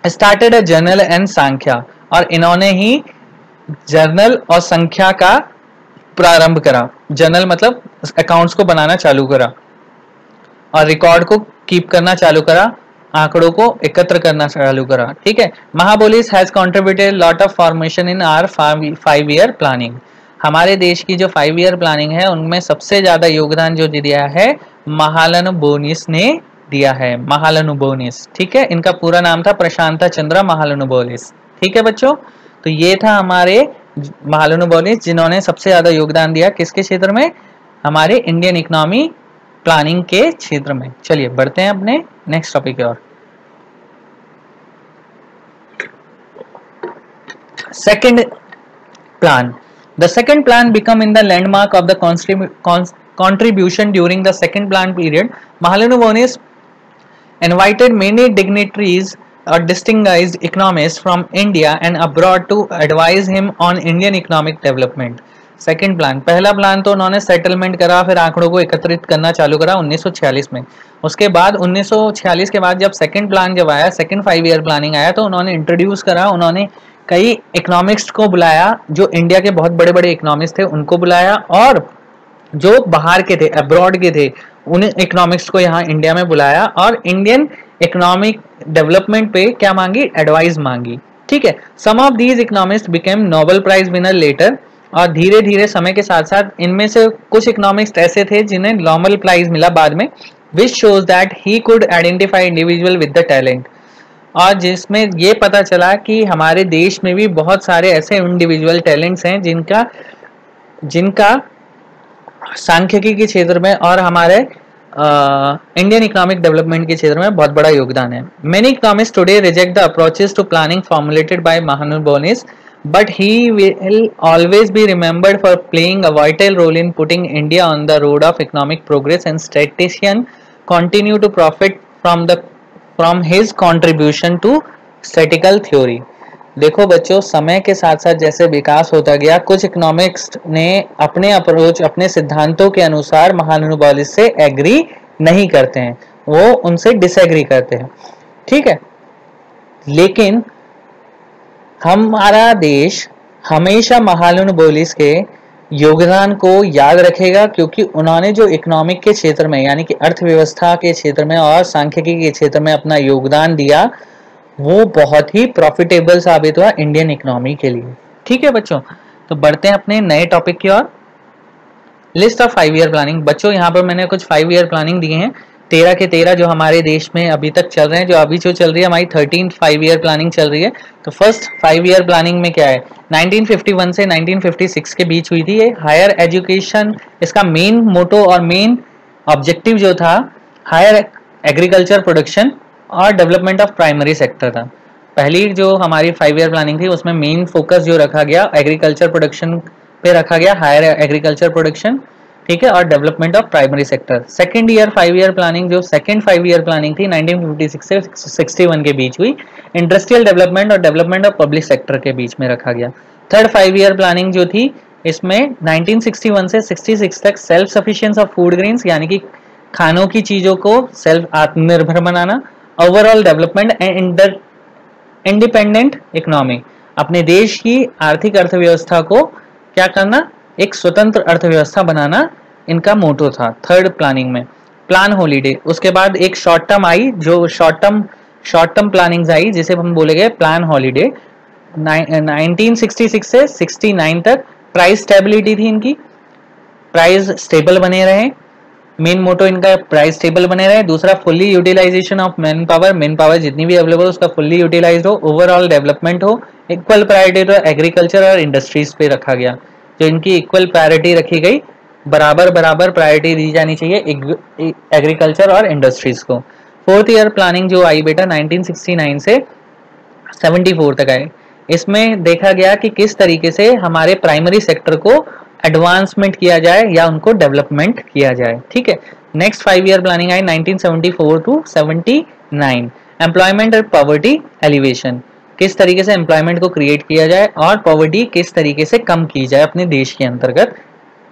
स्टार्टेड अ जर्नल एंड संख्या, और इन्होंने ही जर्नल और संख्या का प्रारंभ करा। जर्नल मतलब अकाउंट्स को बनाना चालू करा और रिकॉर्ड को कीप करना चालू करा, आंकड़ों को एकत्र करना चालू करा। ठीक है, महाबोलिस has contributed lot of formation in our 5 year planning. हमारे देश की जो 5 ईयर प्लानिंग है उनमें सबसे ज्यादा योगदान जो दिया है महालनोबिस ने दिया है, महालनोबिस। ठीक है, इनका पूरा नाम था प्रशांता चंद्रा महालनोबिस। ठीक है बच्चों, तो ये था हमारे महालनोबिस जिन्होंने सबसे ज्यादा योगदान दिया किसके क्षेत्र में, हमारे इंडियन इकोनॉमी प्लानिंग के क्षेत्र में। चलिए बढ़ते हैं अपने नेक्स्ट टॉपिक की ओर। Second plan. The second plan become in the landmark of the contribution during the second plan period. Mahalanobis invited many dignitaries or distinguished economists from India and abroad to advise him on Indian economic development. Second plan, पहला प्लान तो उन्होंने सेटलमेंट करा, फिर आंकड़ों को एकत्रित करना चालू करा 1946 में। उसके बाद 1946 के बाद जब सेकेंड प्लान जब आया, सेकेंड 5 ईयर प्लानिंग आया, तो उन्होंने इंट्रोड्यूस करा, उन्होंने कई इकोनॉमिक्स को बुलाया, जो इंडिया के बहुत बड़े बड़े इकोनॉमिक्स थे उनको बुलाया, और जो बाहर के थे, अब्रॉड के थे, उन इकोनॉमिक्स को यहाँ इंडिया में बुलाया और इंडियन इकोनॉमिक डेवलपमेंट पे क्या मांगी, एडवाइस मांगी। ठीक है, some of these economics became Nobel prize winner later, और धीरे धीरे समय के साथ साथ इनमें से कुछ इकोनॉमिक्स ऐसे थे जिन्हें नोबेल प्राइज मिला बाद में, which shows that he could identify individual with the talent, और जिसमें ये पता चला कि हमारे देश में भी बहुत सारे ऐसे इंडिविजुअल टैलेंट्स हैं जिनका सांख्यिकी के क्षेत्र में और हमारे इंडियन इकोनॉमिक डेवलपमेंट के क्षेत्र में बहुत बड़ा योगदान है। Many economists today reject the approaches to planning formulated by Mahalanobis, but he will always be remembered for playing a vital role in putting India on the road of economic progress, and statisticians continue to profit from his contribution to statistical theory. देखो बच्चों, समय के साथ साथ जैसे विकास होता गया, कुछ इकोनॉमिक्स ने अपने अप्रोच, अपने सिद्धांतों के अनुसार महालनोबिस से एग्री नहीं करते हैं, वो उनसे डिसएग्री करते हैं। ठीक है, लेकिन हमारा देश हमेशा महालनोबिस के योगदान को याद रखेगा, क्योंकि उन्होंने जो इकोनॉमिक के क्षेत्र में यानी कि अर्थव्यवस्था के क्षेत्र में और सांख्यिकी के क्षेत्र में अपना योगदान दिया, वो बहुत ही प्रॉफिटेबल साबित हुआ इंडियन इकोनॉमी के लिए। ठीक है बच्चों, तो बढ़ते हैं अपने नए टॉपिक की ओर। List of 5 year planning. बच्चों यहाँ पर मैंने कुछ 5 ईयर प्लानिंग दिए हैं, 13 के 13 जो हमारे देश में अभी तक चल रहे हैं, जो अभी जो चल रही है हमारी 13th 5 ईयर प्लानिंग चल रही है। तो फर्स्ट 5 ईयर प्लानिंग में क्या है, 1951 से 1956 के बीच हुई थी ये। हायर एजुकेशन, इसका मेन मोटो और मेन ऑब्जेक्टिव जो था हायर एग्रीकल्चर प्रोडक्शन और डेवलपमेंट ऑफ प्राइमरी सेक्टर था। पहली जो हमारी 5 ईयर प्लानिंग थी उसमें मेन फोकस जो रखा गया एग्रीकल्चर प्रोडक्शन पे रखा गया, हायर एग्रीकल्चर प्रोडक्शन, ठीक है, और development of primary sector. Second year 5 year planning, जो सेकंड 5 ईयर प्लानिंग थी 1956 से 61 के बीच हुई, इंडस्ट्रियल डेवलपमेंट और डेवलपमेंट ऑफ पब्लिक सेक्टर के बीच में रखा गया। थर्ड 5 ईयर प्लानिंग जो थी, इसमें 1961 से 66 तक self sufficiency of food grains यानी कि खानों की चीजों को सेल्फ आत्मनिर्भर बनाना, overall development and independent economy, अपने देश की आर्थिक अर्थव्यवस्था को क्या करना, एक स्वतंत्र अर्थव्यवस्था बनाना, इनका मोटो था थर्ड प्लानिंग में। प्लान हॉलीडे, उसके बाद एक शॉर्ट टर्म आई, जो शॉर्ट टर्म प्लानिंग्स आई जिसे हम बोलेंगे प्लान हॉलीडे। 1966 से 69 तक प्राइस स्टेबिलिटी थी इनकी, प्राइस स्टेबल बने रहे, मेन मोटो इनका प्राइस स्टेबल बने रहे। दूसरा fully utilisation of man power जितनी भी अवेलेबल उसका फुल्ली यूटिलाइज हो, ओवरऑल डेवलपमेंट हो, इक्वल प्रायोरिटी तो एग्रीकल्चर और इंडस्ट्रीज पे रखा गया, जो इनकी इक्वल प्रायोरिटी रखी गई, बराबर प्रायोरिटी दी जानी चाहिए एग्रीकल्चर और इंडस्ट्रीज को। फोर्थ ईयर प्लानिंग जो आई बेटा 1969 से 74 तक आई, इसमें देखा गया कि किस तरीके से हमारे प्राइमरी सेक्टर को एडवांसमेंट किया जाए या उनको डेवलपमेंट किया जाए। ठीक है, नेक्स्ट 5 ईयर प्लानिंग आई 1974 टू 79, एम्प्लॉयमेंट और पॉवर्टी एलिवेशन, किस तरीके से एम्प्लॉयमेंट को क्रिएट किया जाए और पॉवर्टी किस तरीके से कम की जाए अपने देश के अंतर्गत,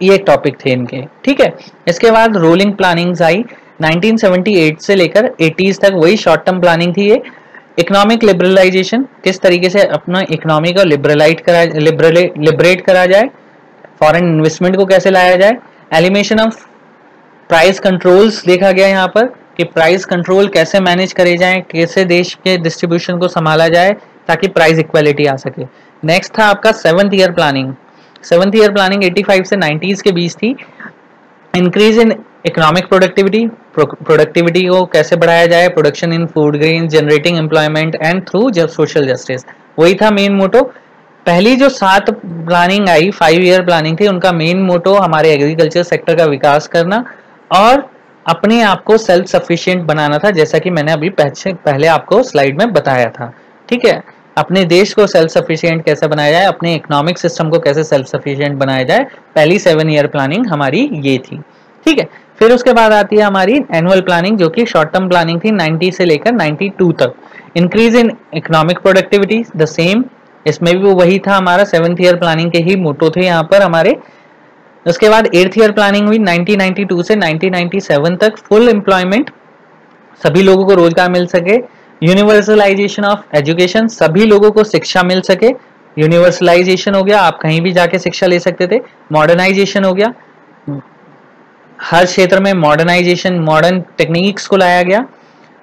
ये टॉपिक थे इनके। ठीक है, इसके बाद रोलिंग प्लानिंग्स आई 1978 से लेकर 80s तक, वही शॉर्ट टर्म प्लानिंग थी ये। इकोनॉमिक लिबरलाइजेशन, किस तरीके से अपना इकोनॉमी को लिबरेट करा जाए, फॉरेन इन्वेस्टमेंट को कैसे लाया जाए। एलिमिनेशन ऑफ प्राइस कंट्रोल्स देखा गया यहाँ पर कि प्राइस कंट्रोल कैसे मैनेज करे जाए, कैसे देश के डिस्ट्रीब्यूशन को संभाला जाए ताकि प्राइस इक्वालिटी आ सके। नेक्स्ट था आपका 7th year planning. 7th year planning 85 से 90s के बीच थी। इंक्रीज इन इकोनॉमिक प्रोडक्टिविटी को कैसे बढ़ाया जाए, production in food grain, generating employment and through social justice, वही था मेन मोटो। पहली जो 7 प्लानिंग आई, 5 ईयर प्लानिंग थी, उनका मेन मोटो हमारे एग्रीकल्चर सेक्टर का विकास करना और अपने आप को सेल्फ सफिशिएंट बनाना था, जैसा कि मैंने अभी पहले आपको स्लाइड में बताया था। ठीक है, अपने देश को सेल्फ सफिशिएंट कैसे बनाया जाए, अपने इकोनॉमिक सिस्टम को कैसे सेल्फ सफिशिएंट बनाया जाए, पहली 7 ईयर प्लानिंग हमारी ये थी। ठीक है, फिर उसके बाद आती है हमारी एनुअल प्लानिंग, जो कि शॉर्ट टर्म प्लानिंग थी 90 से लेकर 92 तक। Increase in economic productivity the same, इसमें भी वही था हमारा 7th ईयर प्लानिंग के ही मोटो थे यहाँ पर हमारे। उसके बाद 8th ईयर प्लानिंग हुई 1992 से 1997 तक, फुल एम्प्लॉयमेंट, सभी लोगों को रोजगार मिल सके, यूनिवर्सलाइजेशन ऑफ एजुकेशन, सभी लोगों को शिक्षा मिल सके, यूनिवर्सलाइजेशन हो गया, आप कहीं भी जाके शिक्षा ले सकते थे, मॉडर्नाइजेशन हो गया, हर क्षेत्र में मॉडर्नाइजेशन, मॉडर्न टेक्निक्स को लाया गया,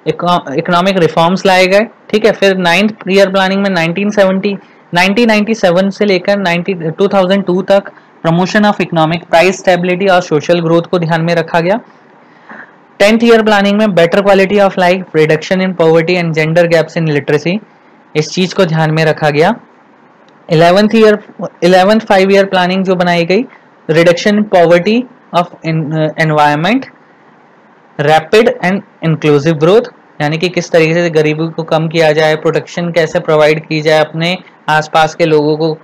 इकोनॉमिक रिफॉर्म्स लाए गए। ठीक है, फिर 9th ईयर प्लानिंग में 1997 से लेकर 2002 तक promotion of economic price stability और सोशल ग्रोथ को ध्यान में रखा गया। 10th ईयर प्लानिंग में better quality of life, reduction in poverty and gender gaps in literacy, इस चीज को ध्यान में रखा गया। 11th 5 ईयर प्लानिंग जो बनाई गई, reduction in poverty of environment, rapid and inclusive growth, यानी कि किस तरीके से गरीबी को कम किया जाए, प्रोटेक्शन कैसे प्रोवाइड की जाए, अपने आसपास के लोगों को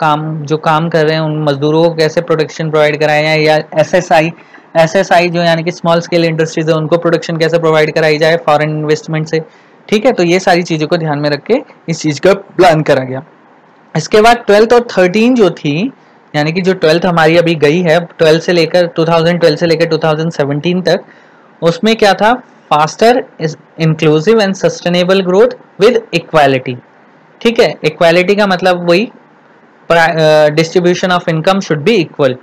जो काम कर रहे हैं उन मजदूरों को कैसे प्रोटेक्शन प्रोवाइड कराया जाए, या एसएसआई जो यानी कि स्मॉल स्केल इंडस्ट्रीज है उनको प्रोटेक्शन कैसे प्रोवाइड कराई जाए फॉरेन इन्वेस्टमेंट से। ठीक है, तो ये सारी चीजों को ध्यान में रख के इस चीज का प्लान करा गया। इसके बाद 12th और 13 जो थी, यानी कि जो 12th हमारी अभी गई है 2012 से लेकर 2017 तक, उसमें क्या था, faster inclusive and sustainable growth with equality. ठीक है, इक्वालिटी का मतलब वही distribution of income should be equal.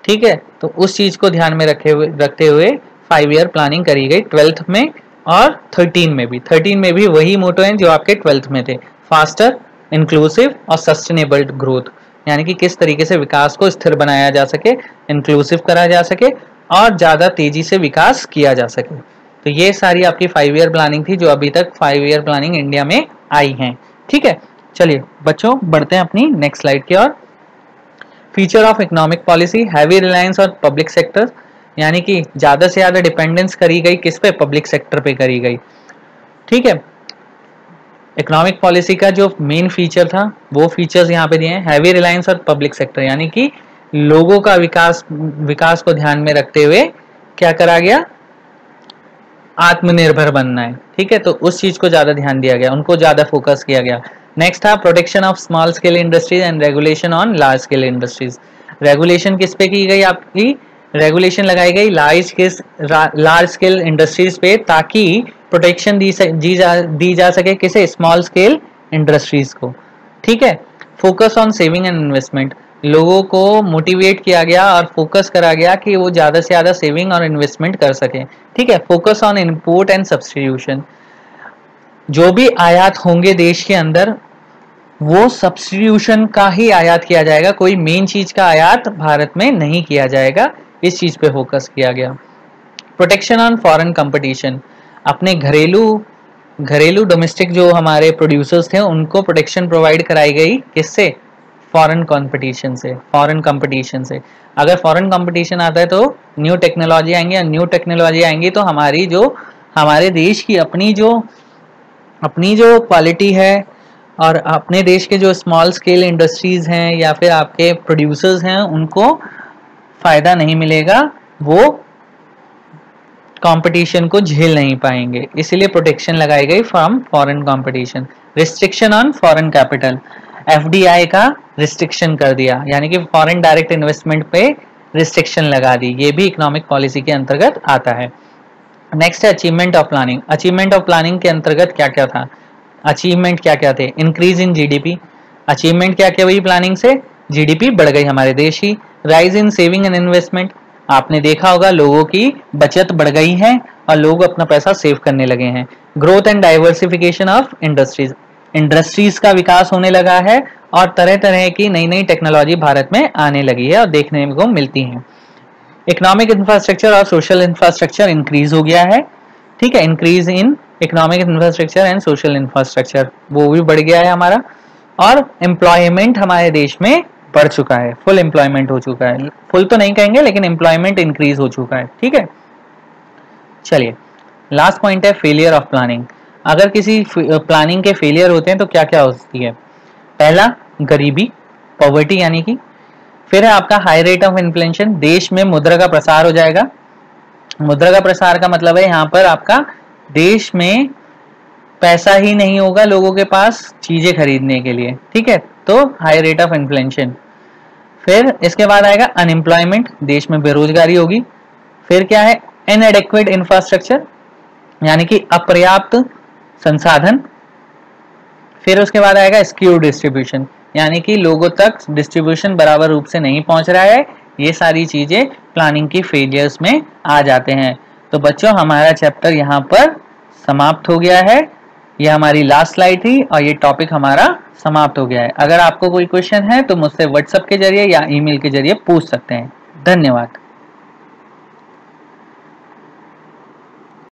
ठीक है, तो उस चीज को ध्यान में रखते हुए 5 ईयर प्लानिंग करी गई 12th में और 13 में भी। 13 में भी वही मोटो हैं जो आपके 12th में थे, फास्टर, इंक्लूसिव और सस्टेनेबल ग्रोथ, यानी कि किस तरीके से विकास को स्थिर बनाया जा सके, इंक्लूसिव करा जा सके और ज्यादा तेजी से विकास किया जा सके। तो ये सारी आपकी 5 ईयर प्लानिंग थी जो अभी तक 5 ईयर प्लानिंग इंडिया में आई हैं। ठीक है, चलिए बच्चों बढ़ते हैं अपनी नेक्स्ट स्लाइड की ओर। Feature of economic policy, heavy reliance और पब्लिक सेक्टर, यानी कि ज्यादा से ज्यादा डिपेंडेंस करी गई किस पे, पब्लिक सेक्टर पे करी गई। ठीक है, इकोनॉमिक पॉलिसी का जो मेन फीचर था वो फीचर्स यहाँ पे दिए हैं, हैवी रिलायंस और पब्लिक सेक्टर, यानी कि लोगों का विकास को ध्यान में रखते हुए क्या करा गया, आत्मनिर्भर बनना है। ठीक है, तो उस चीज को ज्यादा ध्यान दिया गया, उनको ज्यादा फोकस किया गया। नेक्स्ट था protection of small scale industries and regulation on large scale industries. Regulation किस पे की गई, आपकी रेगुलेशन लगाई गई लार्ज स्केल इंडस्ट्रीज पे, ताकि प्रोटेक्शन दी जा सके किसे, स्मॉल स्केल इंडस्ट्रीज को। ठीक है, focus on saving and investment, लोगों को मोटिवेट किया गया और फोकस करा गया कि वो ज्यादा से ज्यादा सेविंग और इन्वेस्टमेंट कर सके। ठीक है, focus on import and substitution, जो भी आयात होंगे देश के अंदर वो सब्स्टिट्यूशन का ही आयात किया जाएगा, कोई मेन चीज का आयात भारत में नहीं किया जाएगा, इस चीज पे फोकस किया गया। प्रोटेक्शन ऑन फॉरेन कंपटीशन, अपने घरेलू डोमेस्टिक जो हमारे प्रोड्यूसर्स थे उनको प्रोटेक्शन प्रोवाइड कराई गई, किससे, फॉरेन कंपटीशन से। अगर फॉरेन कंपटीशन आता है तो न्यू टेक्नोलॉजी आएंगी, और न्यू टेक्नोलॉजी आएंगी तो हमारे देश की अपनी जो क्वालिटी है और अपने देश के जो स्मॉल स्केल इंडस्ट्रीज हैं या फिर आपके प्रोड्यूसर्स हैं उनको फायदा नहीं मिलेगा, वो कंपटीशन को झेल नहीं पाएंगे, इसीलिए प्रोटेक्शन लगाई गई from foreign competition. Restriction on foreign capital, FDI का रिस्ट्रिक्शन कर दिया, यानी कि फॉरेन डायरेक्ट इन्वेस्टमेंट पे रिस्ट्रिक्शन लगा दी, ये भी इकोनॉमिक पॉलिसी के अंतर्गत आता है। नेक्स्ट है achievement of planning. Achievement of planning के अंतर्गत क्या क्या था, अचीवमेंट क्या क्या थे, इंक्रीज इन जीडीपी, अचीवमेंट क्या क्या हुई प्लानिंग से, जीडीपी बढ़ गई हमारे देश की। Rise in saving and investment, आपने देखा होगा लोगों की बचत बढ़ गई है और लोग अपना पैसा सेव करने लगे हैं। Growth and diversification of industries का विकास होने लगा है और तरह तरह की नई नई टेक्नोलॉजी भारत में आने लगी है और देखने को मिलती है। इकोनॉमिक इंफ्रास्ट्रक्चर और सोशल इंफ्रास्ट्रक्चर इंक्रीज हो गया है, ठीक है, increase in economic infrastructure and social infrastructure वो भी बढ़ गया है हमारा। और एम्प्लॉयमेंट हमारे देश में बढ़ चुका है, फुल एम्प्लॉयमेंट हो चुका है, फुल तो नहीं कहेंगे लेकिन एम्प्लॉयमेंट इंक्रीज हो चुका है, ठीक है। चलिए लास्ट पॉइंट है फेलियर ऑफ प्लानिंग। अगर किसी प्लानिंग के फेलियर होते हैं तो क्या क्या होती है? पहला गरीबी, पॉवर्टी यानी कि, फिर है आपका हाई रेट ऑफ इन्फ्लेशन, देश में मुद्रा का प्रसार हो जाएगा। मुद्रा का प्रसार का मतलब है यहाँ पर आपका देश में पैसा ही नहीं होगा लोगों के पास चीजें खरीदने के लिए, ठीक है, तो हाई रेट ऑफ इन्फ्लेशन। फिर इसके बाद आएगा अनएम्प्लॉयमेंट, देश में बेरोजगारी होगी। फिर क्या है? इनएडेक्वेट इंफ्रास्ट्रक्चर यानी कि अपर्याप्त संसाधन। फिर उसके बाद आएगा स्क्यू डिस्ट्रीब्यूशन यानी कि लोगों तक डिस्ट्रीब्यूशन बराबर रूप से नहीं पहुंच रहा है। ये सारी चीजें प्लानिंग की फेलियर्स में आ जाते हैं। तो बच्चों हमारा चैप्टर यहाँ पर समाप्त हो गया है। ये हमारी लास्ट स्लाइड थी और ये टॉपिक हमारा समाप्त हो गया है। अगर आपको कोई क्वेश्चन है तो मुझसे व्हाट्सएप के जरिए या ईमेल के जरिए पूछ सकते हैं। धन्यवाद।